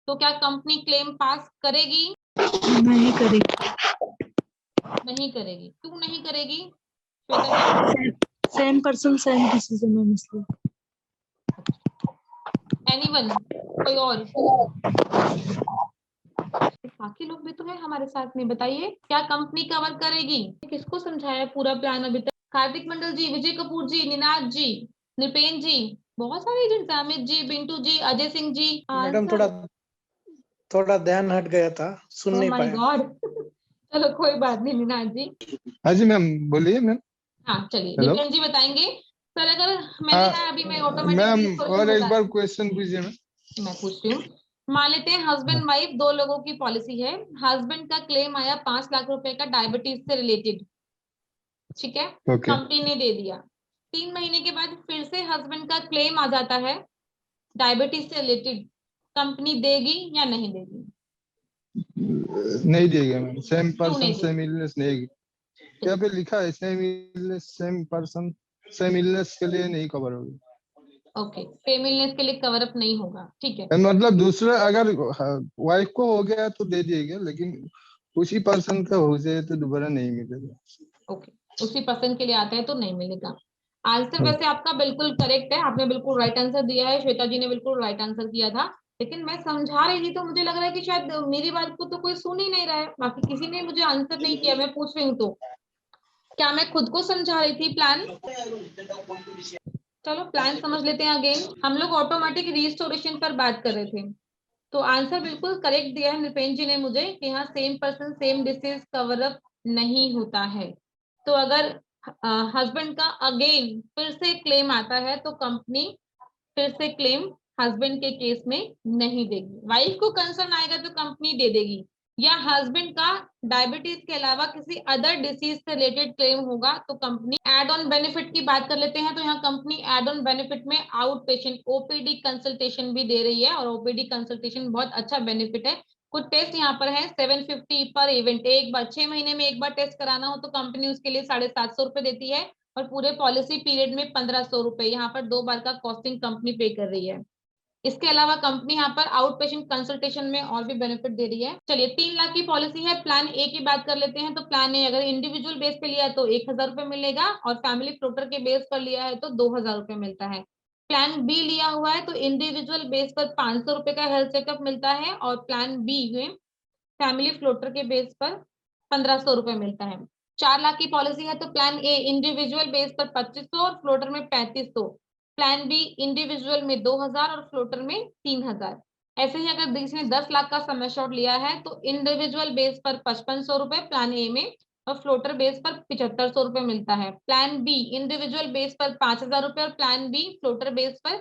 तो क्या कंपनी क्लेम पास करेगी? नहीं करेगी। नहीं करेगी। क्यों नहीं करेगी? सेम पर्सन सेम डिसीजन है इसलिए। एनीवन? कोई और? बाकी लोग भी तो है हमारे साथ में, बताइए क्या कंपनी कवर करेगी? किसको समझाया पूरा प्लान अभी तक? कार्तिक मंडल जी, विजय कपूर जी, निनाद जी, नृपेन जी, बहुत सारे एजेंट्स, अमित जी, बिंटू जी, अजय सिंह जी। मैडम थोड़ा ध्यान हट गया था, सुन नहीं पाया। गॉड चलो कोई बात नहीं निनाद जी। हाँ जी मैम, बोलिए मैम। हाँ चलिए, हेलो। नृपेन जी बताएंगे सर। अगर मैंने ना अभी मैं मैम ऑटोमेटिक और एक बार क्वेश्चन पूछिए मैम। मैं पूछती हूँ। मान लेते हैं हस्बैंड वाइफ 2 लोगों की पॉलिसी है, हस्बैंड का क्लेम आया 5 लाख रुपए का डायबिटीज से रिलेटेड, ठीक है, कंपनी ने दे दिया। 3 महीने के बाद फिर से हस्बैंड का क्लेम आ जाता है डायबिटीज से रिलेटेड, कंपनी देगी या नहीं देगी? नहीं देगा मैम, सेम पर्सन नहीं सेम इलनेस नहीं। यहाँ पे लिखा है same illness same person same illness के लिए नहीं कवर होगी। ओके, सेम इलनेस के लिए कवर अप नहीं होगा, ठीक है। मतलब दूसरा अगर वाइफ को हो गया तो दे दिएगा, लेकिन उसी पर्सन का हो जाए तो दोबारा नहीं मिलेगा। ओके, उसी पर्सन के लिए आता है तो नहीं मिलेगा। आंसर वैसे आपका बिल्कुल करेक्ट है, आपने बिल्कुल राइट आंसर दिया है, श्वेता जी ने बिल्कुल राइट आंसर किया था। लेकिन मैं समझा रही थी तो मुझे लग रहा है कि शायद मेरी बात को तो कोई सुन ही नहीं रहा है, बाकी किसी ने मुझे आंसर नहीं किया। मैं पूछ रही हूँ तो क्या मैं खुद को समझा रही थी प्लान? चलो प्लान समझ लेते हैं अगेन। हम लोग ऑटोमेटिक रिस्टोरेशन पर बात कर रहे थे, तो आंसर बिल्कुल करेक्ट दिया है नृपेन जी ने मुझे कि हाँ same person same disease cover up नहीं होता है। तो अगर हस्बैंड का अगेन फिर से क्लेम आता है तो कंपनी फिर से क्लेम हस्बैंड के केस में नहीं देगी। वाइफ को कंसर्न आएगा तो कंपनी दे देगी, या हस्बैंड का डायबिटीज के अलावा किसी अदर डिसीज से रिलेटेड क्लेम होगा तो कंपनी एड ऑन बेनिफिट की बात कर लेते हैं। तो यहाँ कंपनी एड ऑन बेनिफिट में आउट पेशेंट ओपीडी कंसल्टेशन भी दे रही है, और ओपीडी कंसल्टेशन बहुत अच्छा बेनिफिट है। कुछ टेस्ट यहाँ पर है 750 पर इवेंट, एक बार 6 महीने में एक बार टेस्ट कराना हो तो कंपनी उसके लिए 750 रुपए देती है, और पूरे पॉलिसी पीरियड में 1500 रुपए, यहाँ पर 2 बार का कॉस्टिंग कंपनी पे कर रही है। इसके अलावा कंपनी यहाँ पर आउट पेशेंट कंसल्टेशन में और भी बेनिफिट दे रही है। चलिए 3 लाख की पॉलिसी है, प्लान ए की बात कर लेते हैं। तो प्लान ए अगर इंडिविजुअल बेस पे लिया तो 1000 रुपए मिलेगा, और फैमिली फ्लोटर के बेस पर लिया है तो 2000 रुपए मिलता है। प्लान बी लिया हुआ है तो इंडिविजुअल बेस पर 500 रुपए का हेल्थ चेकअप मिलता है, और प्लान बी में फैमिली फ्लोटर के बेस पर 1500 रुपए मिलता है। 4 लाख की पॉलिसी है तो प्लान ए इंडिविजुअल बेस पर 2500 और फ्लोटर में 3500, प्लान बी इंडिविजुअल में 2000 और फ्लोटर में 3000। ऐसे ही अगर किसी ने 10 लाख का सम एश्योर्ड लिया है तो इंडिविजुअल बेस पर 5500 रुपए प्लान ए में, और फ्लोटर बेस पर 7500 रुपए मिलता है। प्लान बी इंडिविजुअल बेस पर 5000 रुपए और प्लान बी फ्लोटर बेस पर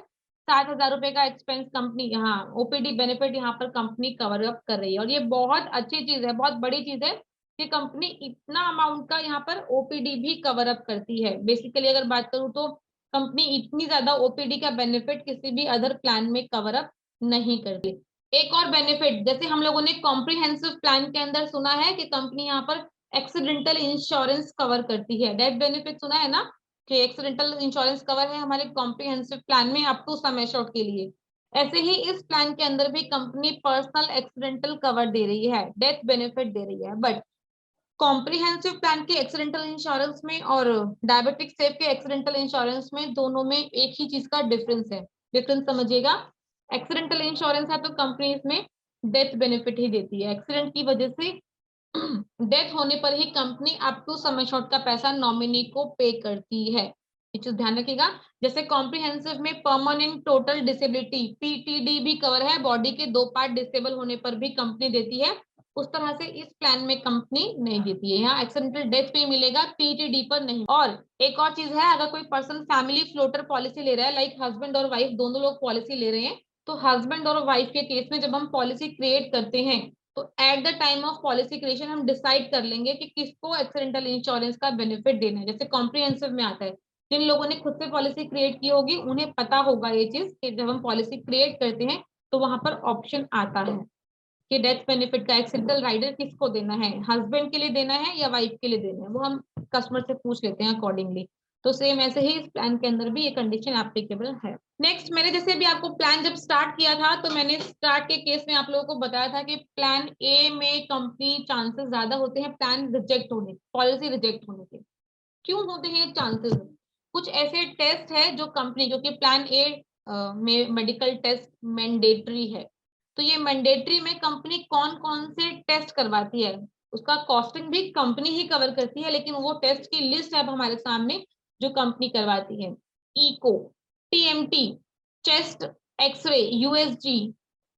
60,000 रुपए का एक्सपेंस कंपनी यहाँ ओपीडी बेनिफिट यहाँ पर कंपनी कवर अप कर रही है। और ये बहुत अच्छी चीज है, बहुत बड़ी चीज है कि कंपनी इतना अमाउंट का यहाँ पर ओपीडी भी कवर अप करती है। बेसिकली अगर बात करूँ तो कंपनी इतनी ज्यादा ओपीडी का बेनिफिट किसी भी अदर प्लान में कवर अप नहीं करती। एक और बेनिफिट, जैसे हम लोगों ने कॉम्प्रिहेंसिव प्लान के अंदर सुना है कि कंपनी यहाँ पर एक्सीडेंटल इंश्योरेंस कवर करती है, डेथ बेनिफिट सुना है ना कि एक्सीडेंटल इंश्योरेंस कवर है हमारे कॉम्प्रिहेंसिव प्लान में अप टू सम एश्योर्ड के लिए। ऐसे ही इस प्लान के अंदर भी कंपनी पर्सनल एक्सीडेंटल कवर दे रही है, डेथ बेनिफिट दे रही है, बट कॉम्प्रिहेंसिव प्लान के एक्सीडेंटल इंश्योरेंस में और डायबिटिक सेफ के एक्सीडेंटल इंश्योरेंस में दोनों में एक ही चीज का डिफरेंस है। डिफरेंस समझिएगा, एक्सीडेंटल इंश्योरेंस है तो कंपनी इसमें डेथ बेनिफिट ही देती है, एक्सीडेंट की वजह से डेथ होने पर ही कंपनी आपको सम एश्योर्ड का पैसा नॉमिनी को पे करती है। ये चीज ध्यान रखिएगा। जैसे कॉम्प्रिहेंसिव में परमानेंट टोटल डिसेबिलिटी पीटीडी भी कवर है, बॉडी के 2 पार्ट डिसेबल होने पर भी कंपनी देती है, उस तरह से इस प्लान में कंपनी नहीं देती है। यहाँ एक्सीडेंटल डेथ पे मिलेगा, पीटीडी पर नहीं। और एक और चीज है, अगर कोई पर्सन फैमिली फ्लोटर पॉलिसी ले रहा है, लाइक हस्बैंड और वाइफ दोनों लोग पॉलिसी ले रहे हैं, तो हस्बैंड और वाइफ के केस में जब हम पॉलिसी क्रिएट करते हैं तो at the time of policy creation हम डिसाइड कर लेंगे कि किसको एक्सीडेंटल इंश्योरेंस का बेनिफिट देना है। जैसे कॉम्प्रिहेंसिव में आता है, जिन लोगों ने खुद से पॉलिसी क्रिएट की होगी उन्हें पता होगा ये चीज कि जब हम पॉलिसी क्रिएट करते हैं तो वहां पर ऑप्शन आता है कि डेथ बेनिफिट का एक्सीडेंटल राइडर किसको देना है, हस्बैंड के लिए देना है या वाइफ के लिए देना है, वो हम कस्टमर से पूछ लेते हैं अकॉर्डिंगली। तो सेम ऐसे ही इस प्लान के अंदर भी ये कंडीशन एप्लीकेबल है। नेक्स्ट, मैंने जैसे भी आपको प्लान जब स्टार्ट किया था तो मैंने स्टार्ट के केस में आप लोगों को बताया था कि प्लान ए में कंपनी चांसेस ज्यादा होते हैं प्लान रिजेक्ट होने, पॉलिसी रिजेक्ट होने के। क्यों होते हैं चांसेस? कुछ ऐसे टेस्ट है जो कंपनी, जो कि प्लान ए में मेडिकल टेस्ट मैंडेटरी है, तो ये मैंडेटरी में कंपनी कौन कौन से टेस्ट करवाती है, उसका कॉस्टिंग भी कंपनी ही कवर करती है, लेकिन वो टेस्ट की लिस्ट है अब हमारे सामने जो कंपनी करवाती है। Echo, TMT, chest X-ray, USG,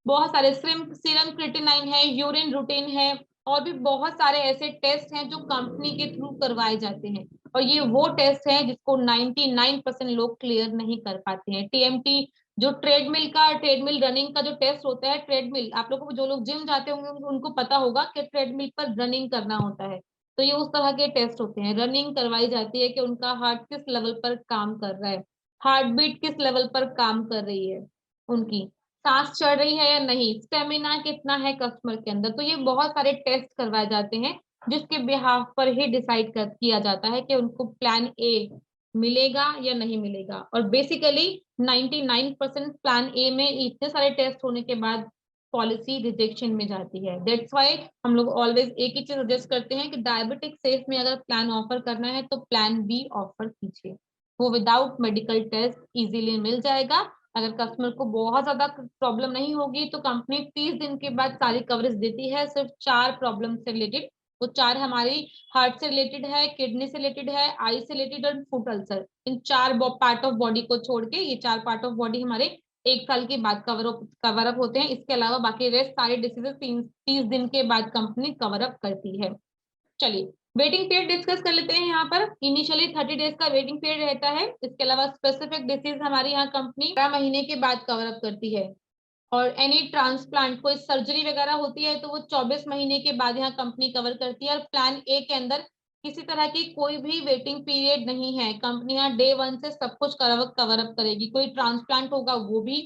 बहुत सारे सीरम क्रिएटिनिन है, यूरिन रूटीन है, और भी बहुत सारे ऐसे टेस्ट हैं जो कंपनी के थ्रू करवाए जाते हैं, और ये वो टेस्ट हैं जिसको 99% लोग क्लियर नहीं कर पाते हैं। टीएमटी जो ट्रेडमिल रनिंग का जो टेस्ट होता है, ट्रेडमिल आप लोगों को, जो लोग जिम जाते होंगे उनको पता होगा कि ट्रेडमिल पर रनिंग करना होता है, तो ये उस तरह के टेस्ट होते हैं। रनिंग करवाई जाती है कि उनका हार्ट किस लेवल पर काम कर रहा है, हार्ट बीट किस लेवल पर काम कर रही है, उनकी सांस चढ़ रही है या नहीं, स्टेमिना कितना है कस्टमर के अंदर। तो ये बहुत सारे टेस्ट करवाए जाते हैं जिसके बिहाफ पर ही डिसाइड किया जाता है कि उनको प्लान ए मिलेगा या नहीं मिलेगा। और बेसिकली 99% प्लान ए में इतने सारे टेस्ट होने के बाद पॉलिसी रिजेक्शन में जाती है। दैट्स व्हाई हम लोग ऑलवेज एक ही चीज सजेस्ट करते हैं कि डायबिटिक सेफ में अगर प्लान ऑफर करना है तो प्लान बी ऑफर कीजिए, वो विदाउट मेडिकल टेस्ट इजीली मिल जाएगा। अगर कस्टमर को बहुत ज्यादा प्रॉब्लम नहीं होगी तो कंपनी 30 दिन के बाद सारी कवरेज देती है, सिर्फ 4 प्रॉब्लम से रिलेटेड। वो 4 हमारी हार्ट से रिलेटेड है, किडनी से रिलेटेड है, आई से रिलेटेड और foot ulcer. In 4 part of body को छोड़ के ये 4 पार्ट ऑफ बॉडी हमारे 1 साल के बाद कवर अप होते हैं। इसके अलावा बाकी रेस्ट सारे डिसीजेस 30 दिन के बाद कंपनी कवर अप करती है। चलिए वेटिंग पीरियड डिस्कस कर लेते हैं। यहाँ पर इनिशियली 30 डेज का वेटिंग पीरियड रहता है। इसके अलावा स्पेसिफिक डिसीज हमारी यहाँ कंपनी 12 महीने के बाद कवर अप करती है, और एनी ट्रांसप्लांट, कोई सर्जरी वगैरह होती है तो वो 24 महीने के बाद यहाँ कंपनी कवर करती है। और प्लान ए के अंदर किसी तरह की कोई भी वेटिंग पीरियड नहीं है, कंपनी यहाँ डे 1 से सब कुछ कवर अप करेगी। कोई ट्रांसप्लांट होगा वो भी,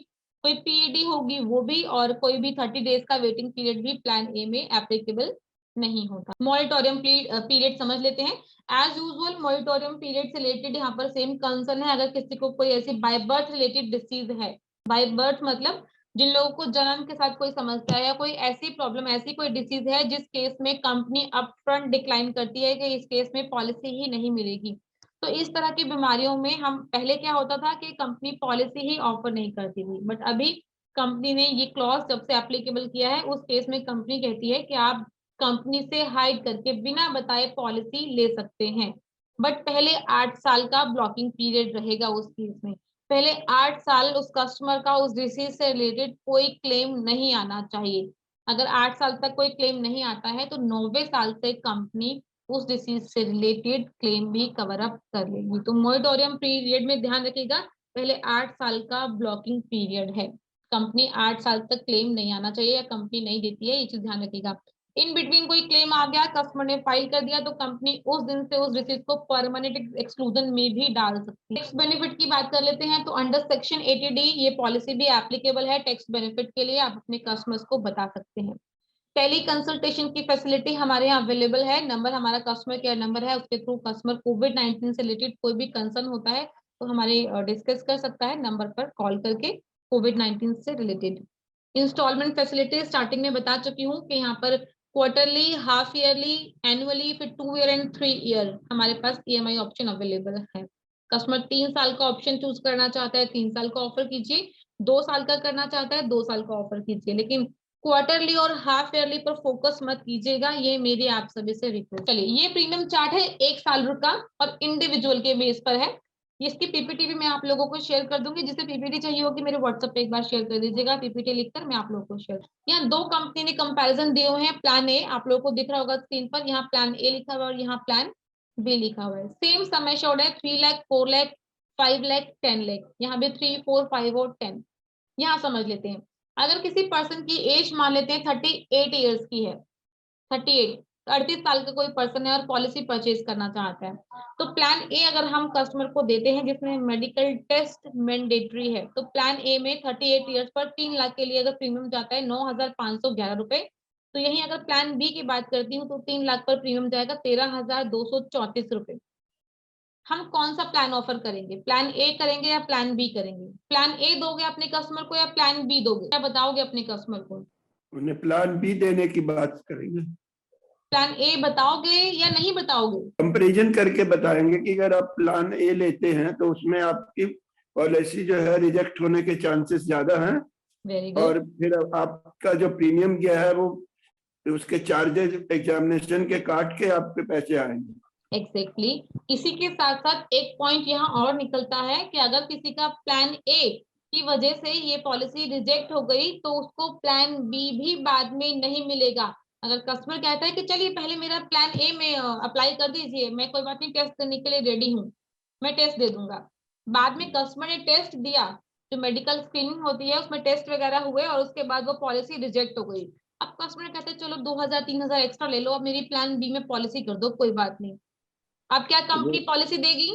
कोई पीईडी होगी वो भी, और कोई भी 30 डेज का वेटिंग पीरियड भी प्लान ए में एप्लीकेबल नहीं होता। मॉनिटोरियम पीरियड समझ लेते हैं। एज यूजुअल मॉनिटोरियम पीरियड से रिलेटेड यहाँ पर सेम कंसर्न है, अगर किसी को कोई ऐसी बाय बर्थ रिलेटेड डिसीज है, बाय बर्थ मतलब जिन लोगों को जन्म के साथ कोई समस्या है या कोई ऐसी प्रॉब्लम, ऐसी कोई डिसीज है जिस केस में कंपनी अपफ्रंट डिक्लाइन करती है कि इस केस में पॉलिसी ही नहीं मिलेगी, तो इस तरह की बीमारियों में हम पहले क्या होता था कि कंपनी पॉलिसी ही ऑफर नहीं करती थी, बट अभी कंपनी ने ये क्लॉज जब से एप्लीकेबल किया है उस केस में कंपनी कहती है कि आप कंपनी से हाइड करके बिना बताए पॉलिसी ले सकते हैं। बट पहले 8 साल का ब्लॉकिंग पीरियड रहेगा उस केस में। पहले 8 साल उस कस्टमर का उस डिसीज से रिलेटेड कोई क्लेम नहीं आना चाहिए। अगर 8 साल तक कोई क्लेम नहीं आता है तो 9वें साल से कंपनी उस डिसीज से रिलेटेड क्लेम भी कवर अप कर लेगी। तो मॉनिटोरियम पीरियड में ध्यान रखिएगा, पहले 8 साल का ब्लॉकिंग पीरियड है, कंपनी 8 साल तक क्लेम नहीं आना चाहिए या कंपनी नहीं देती है, ये चीज ध्यान रखिएगा। इन बिटवीन कोई क्लेम आ गया, कस्टमर ने फाइल कर दिया, तो कंपनी उस दिन से उस डिसीज को परमानेंट एक्सक्लूजन में भी डाल सकती है। टैक्स बेनिफिट की बात कर लेते हैं, तो अंडर सेक्शन 80D ये पॉलिसी भी एप्लीकेबल है टैक्स बेनिफिट के लिए, आप अपने कस्टमर्स को बता सकते हैं। टेली कंसल्टेशन की फैसिलिटी हमारे यहाँ अवेलेबल है। नंबर हमारा कस्टमर केयर नंबर है, उसके थ्रू कस्टमर कोविड-19 से रिलेटेड कोई भी कंसर्न होता है तो हमारे डिस्कस कर सकता है नंबर पर कॉल करके। कोविड-19 से रिलेटेड। इंस्टॉलमेंट फैसिलिटी स्टार्टिंग में बता चुकी हूँ कि यहाँ पर क्वार्टरली, हाफ ईयरली, एनुअली, फिर 2 ईयर एंड 3 ईयर हमारे पास EMI ऑप्शन अवेलेबल है। कस्टमर 3 साल का ऑप्शन चूज करना चाहता है, 3 साल का ऑफर कीजिए, 2 साल का करना चाहता है, 2 साल का ऑफर कीजिए, लेकिन क्वार्टरली और हाफ ईयरली पर फोकस मत कीजिएगा, ये मेरी आप सभी से रिक्वेस्ट। चलिए, ये प्रीमियम चार्ट है 1 साल का और इंडिविजुअल के बेस पर है। इसकी पीपीटी भी मैं आप लोगों को शेयर कर दूंगी, जिसे पीपीटी चाहिए होगी मेरे व्हाट्सएप पे एक बार शेयर कर दीजिएगा, पीपीटी लिखकर मैं आप लोगों को शेयर। यहाँ 2 कंपनी ने कंपैरिजन दिए हुए हैं। प्लान ए आप लोगों को दिख रहा होगा स्क्रीन पर, यहाँ प्लान ए लिखा हुआ है और यहाँ प्लान बी लिखा हुआ है। सेम सम एश्योर्ड है, 3 लाख, 4 लाख, 5 लाख, 10 लाख, यहाँ भी 3, 4, 5 और 10। यहाँ समझ लेते हैं, अगर किसी पर्सन की एज मान लेते हैं 38 ईयर्स की है, 38 साल का कोई पर्सन है और पॉलिसी परचेज करना चाहता है, तो प्लान ए अगर हम कस्टमर को देते हैं जिसमें मेडिकल टेस्ट मैंडेटरी है, तो प्लान ए में 38 ईयर्स पर 3 लाख के लिए अगर प्रीमियम जाता है 9,511 रुपए, तो यही अगर प्लान बी की बात करती हूँ तो 3 लाख पर प्रीमियम जाएगा 13,234 रुपए। हम कौन सा प्लान ऑफर करेंगे, प्लान ए करेंगे या प्लान बी करेंगे? प्लान ए दोगे अपने कस्टमर को या प्लान बी दोगे, क्या बताओगे अपने कस्टमर को? उन्हें प्लान बी देने की बात करेंगे। प्लान ए बताओगे या नहीं बताओगे? कंपैरिजन करके बताएंगे कि अगर आप प्लान ए लेते हैं तो उसमें आपकी पॉलिसी जो है रिजेक्ट होने के चांसेस ज्यादा हैं, वेरी गुड। और फिर आपका जो प्रीमियम गया है वो उसके चार्जेस एग्जामिनेशन के काट के आपके पैसे आएंगे। एग्जैक्टली। इसी के साथ साथ एक पॉइंट यहाँ और निकलता है कि अगर किसी का प्लान ए की वजह से ये पॉलिसी रिजेक्ट हो गई तो उसको प्लान बी भी बाद में नहीं मिलेगा। अगर कस्टमर कहता है कि चलिए पहले मेरा प्लान ए में अप्लाई कर दीजिए, मैं कोई बात नहीं टेस्ट करने के लिए रेडी हूँ, मैं टेस्ट दे दूंगा, बाद में कस्टमर ने टेस्ट दिया, जो मेडिकल स्क्रीनिंग होती है उसमें टेस्ट वगैरह हुए और उसके बाद वो पॉलिसी रिजेक्ट हो गई, अब कस्टमर कहते हैं चलो 2,000-3,000 एक्स्ट्रा ले लो, अब मेरी प्लान बी में पॉलिसी कर दो, कोई बात नहीं। अब क्या कंपनी पॉलिसी देगी?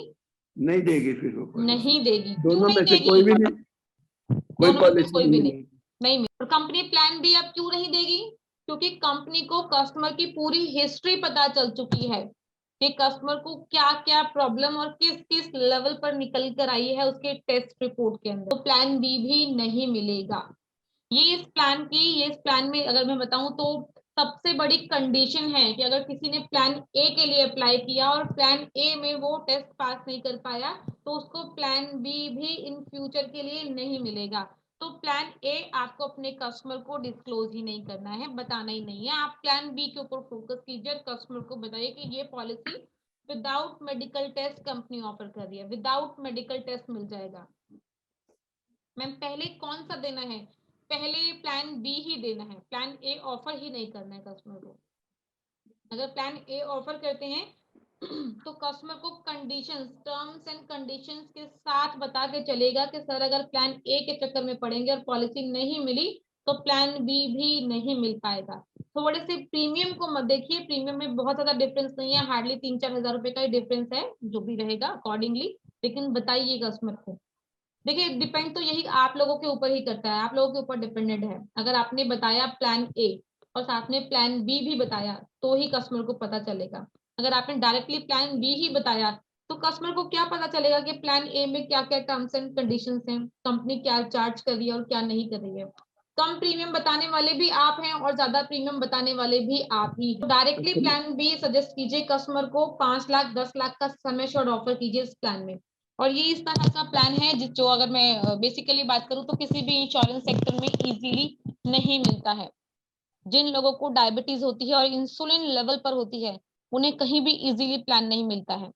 नहीं देगी, फिर वो नहीं देगी। क्यों दोनों नहीं में से देगी? कोई भी नहीं, कोई दोनों में से पॉलिसी कोई भी नहीं। नहीं मिली। और कंपनी प्लान बी अब क्यों नहीं देगी? क्योंकि कंपनी को कस्टमर की पूरी हिस्ट्री पता चल चुकी है कि कस्टमर को क्या क्या प्रॉब्लम और किस किस लेवल पर निकल कर आई है उसके टेस्ट रिपोर्ट के अंदर, तो प्लान बी भी नहीं मिलेगा। ये इस प्लान में अगर मैं बताऊं तो सबसे बड़ी कंडीशन है कि अगर किसी ने प्लान ए के लिए अप्लाई किया और प्लान ए में वो टेस्ट पास नहीं कर पाया तो उसको प्लान बी भी इन फ्यूचर के लिए नहीं मिलेगा। तो प्लान ए आपको अपने कस्टमर को डिस्क्लोज ही नहीं करना है, बताना ही नहीं है, आप प्लान बी के ऊपर फोकस कीजिए और कस्टमर को बताइए कि ये policy without medical test company offer कर रही है, विदाउट मेडिकल टेस्ट मिल जाएगा। मैम पहले कौन सा देना है? पहले प्लान बी ही देना है, प्लान ए ऑफर ही नहीं करना है कस्टमर को। अगर प्लान ए ऑफर करते हैं तो कस्टमर को कंडीशंस, टर्म्स एंड कंडीशंस के साथ बता के चलेगा कि सर अगर प्लान ए के चक्कर में पड़ेंगे और पॉलिसी नहीं मिली तो प्लान बी भी नहीं मिल पाएगा। थोड़े से प्रीमियम को मत देखिए, प्रीमियम में बहुत ज्यादा डिफरेंस नहीं है, हार्डली 3-4 हजार रुपए का ही डिफरेंस है, जो भी रहेगा अकॉर्डिंगली, लेकिन बताइए कस्टमर को। देखिए डिपेंड तो यही आप लोगों के ऊपर ही करता है, आप लोगों के ऊपर डिपेंडेंट है। अगर आपने बताया प्लान ए और साथ में प्लान बी भी बताया तो ही कस्टमर को पता चलेगा। अगर आपने डायरेक्टली प्लान बी ही बताया तो कस्टमर को क्या पता चलेगा कि प्लान ए में क्या क्या टर्म्स एंड कंडीशंस हैं, कंपनी क्या चार्ज कर रही है और क्या नहीं कर रही है। कम प्रीमियम बताने वाले भी आप हैं और ज्यादा प्रीमियम बताने वाले भी आप ही। डायरेक्टली प्लान बी सजेस्ट कीजिए कस्टमर को, 5 लाख 10 लाख का सम एश्योर्ड ऑफर कीजिए इस प्लान में। और ये इस तरह का प्लान है जो अगर मैं बेसिकली बात करूं तो किसी भी इंश्योरेंस सेक्टर में इजीली नहीं मिलता है। जिन लोगों को डायबिटीज होती है और इंसुलिन लेवल पर होती है उन्हें कहीं भी इजीली प्लान नहीं मिलता है,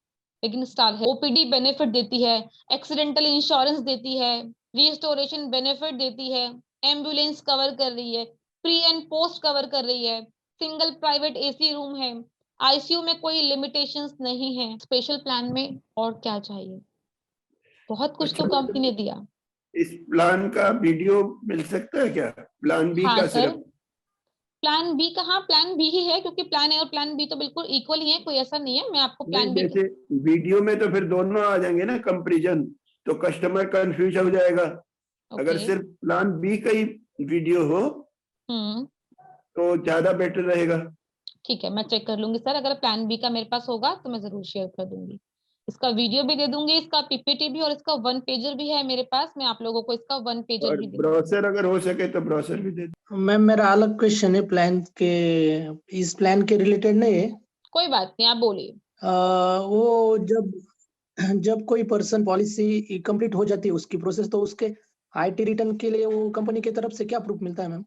लेकिन स्टार है। ओपीडी बेनिफिट देती है, एक्सीडेंटल इंश्योरेंस देती है, रिस्टोरेशन बेनिफिट देती है, एम्बुलेंस कवर कर रही है, प्री एंड पोस्ट कवर कर रही है, सिंगल प्राइवेट एसी रूम है, आईसीयू में कोई लिमिटेशंस नहीं है। स्पेशल प्लान में और क्या चाहिए, बहुत कुछ तो कंपनी ने दिया। इस प्लान का वीडियो मिल सकता है क्या? प्लान बी का सर, सिर्फ प्लान बी का, हाँ प्लान बी ही है, क्योंकि प्लान ए और प्लान बी तो बिल्कुल इक्वल ही है, कोई ऐसा नहीं है। मैं आपको प्लान बी, जैसे वीडियो में तो फिर दोनों आ जाएंगे ना कंपैरिजन, तो कस्टमर कंफ्यूज हो जाएगा। अगर सिर्फ प्लान बी का ही वीडियो हो तो ज्यादा बेटर रहेगा। ठीक है, मैं चेक कर लूंगी सर, अगर प्लान बी का मेरे पास होगा तो मैं जरूर शेयर कर दूंगी। इसका वीडियो भी दे दूंगी, इसका पीपीटी भी, और इसका 1 पेजर भी है मेरे पास। मैं आप लोगों को इसका 1 पेजर और भी दे ब्रोशर अगर हो सके तो ब्रोशर भी दे दो। मैम मेरा अलग क्वेश्चन है प्लान के, इस प्लान के रिलेटेड नहीं है। कोई बात नहीं, आप बोलिए। वो जब जब कोई पर्सन पॉलिसी कंप्लीट हो जाती है उसकी प्रोसेस, तो उसके आईटी रिटर्न के लिए वो कंपनी की तरफ से क्या प्रूफ मिलता है मैम?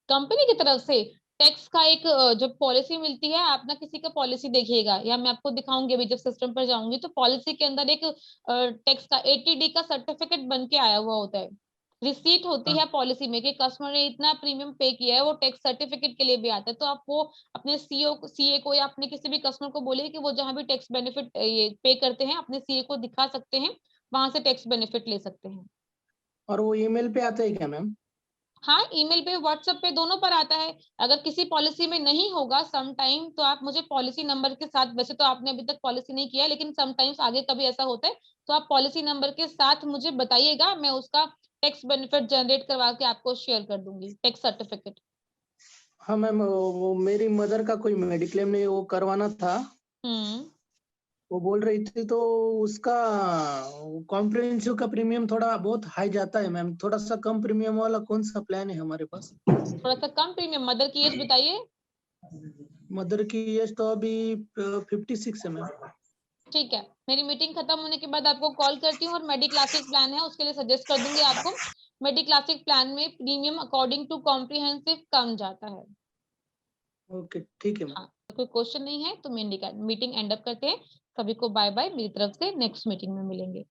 कंपनी की तरफ से टैक्स का एक जब पॉलिसी मिलती है, आप ना किसी का पॉलिसी देखिएगा, या मैं आपको दिखाऊंगी अभी जब सिस्टम पर जाऊंगी, तो पॉलिसी के अंदर एक टैक्स का 80D का सर्टिफिकेट बन के आया हुआ होता है। रिसीट होती है पॉलिसी में कि कस्टमर ने इतना प्रीमियम पे किया है, वो टैक्स सर्टिफिकेट के लिए भी आता है। तो आप वो अपने सीए को या अपने किसी भी कस्टमर को बोलिए कि वो जहां भी टैक्स बेनिफिट ये पे करते हैं, अपने सीए को दिखा सकते हैं, वहां से टैक्स बेनिफिट ले सकते हैं। और वो ईमेल पे आता है क्या मैम? हाँ, ईमेल पे, व्हाट्सएप पे, दोनों पर आता है। अगर किसी पॉलिसी में नहीं होगा सम टाइम, तो आप मुझे पॉलिसी नंबर के साथ, वैसे तो आपने अभी तक पॉलिसी नहीं किया है, लेकिन समटाइम्स आगे कभी ऐसा होता है, तो आप पॉलिसी नंबर के साथ मुझे बताइएगा, मैं उसका टैक्स बेनिफिट जनरेट करवा के आपको शेयर कर दूंगी, टैक्स सर्टिफिकेट। हाँ मैम, वो मेरी मदर का कोई मेडिक्लेम नहीं, वो करवाना था। वो बोल रही थी, तो उसका कॉम्प्रिहेंसिव का प्रीमियम थोड़ा बहुत हाई जाता है मैम। थोड़ा सा कम प्रीमियम वाला कौन सा प्लान है हमारे पास? थोड़ा सा कम प्रीमियम। मदर की एज बताइए। मदर की एज तो अभी 56 है मैम। ठीक है, मेरी मीटिंग खत्म होने के बाद आपको कॉल करती हूँ, और मेडी क्लासिक प्लान है उसके लिए सजेस्ट कर दूंगी आपको। मेडी क्लासिक प्लान में प्रीमियम अकॉर्डिंग टू कॉम्प्रिहेंसिव कम जाता है। ओके ठीक है मैम। हाँ, कोई क्वेश्चन नहीं है तो मीटिंग एंड अप करते हैं। सभी को बाय बाय मेरी तरफ से, नेक्स्ट मीटिंग में मिलेंगे।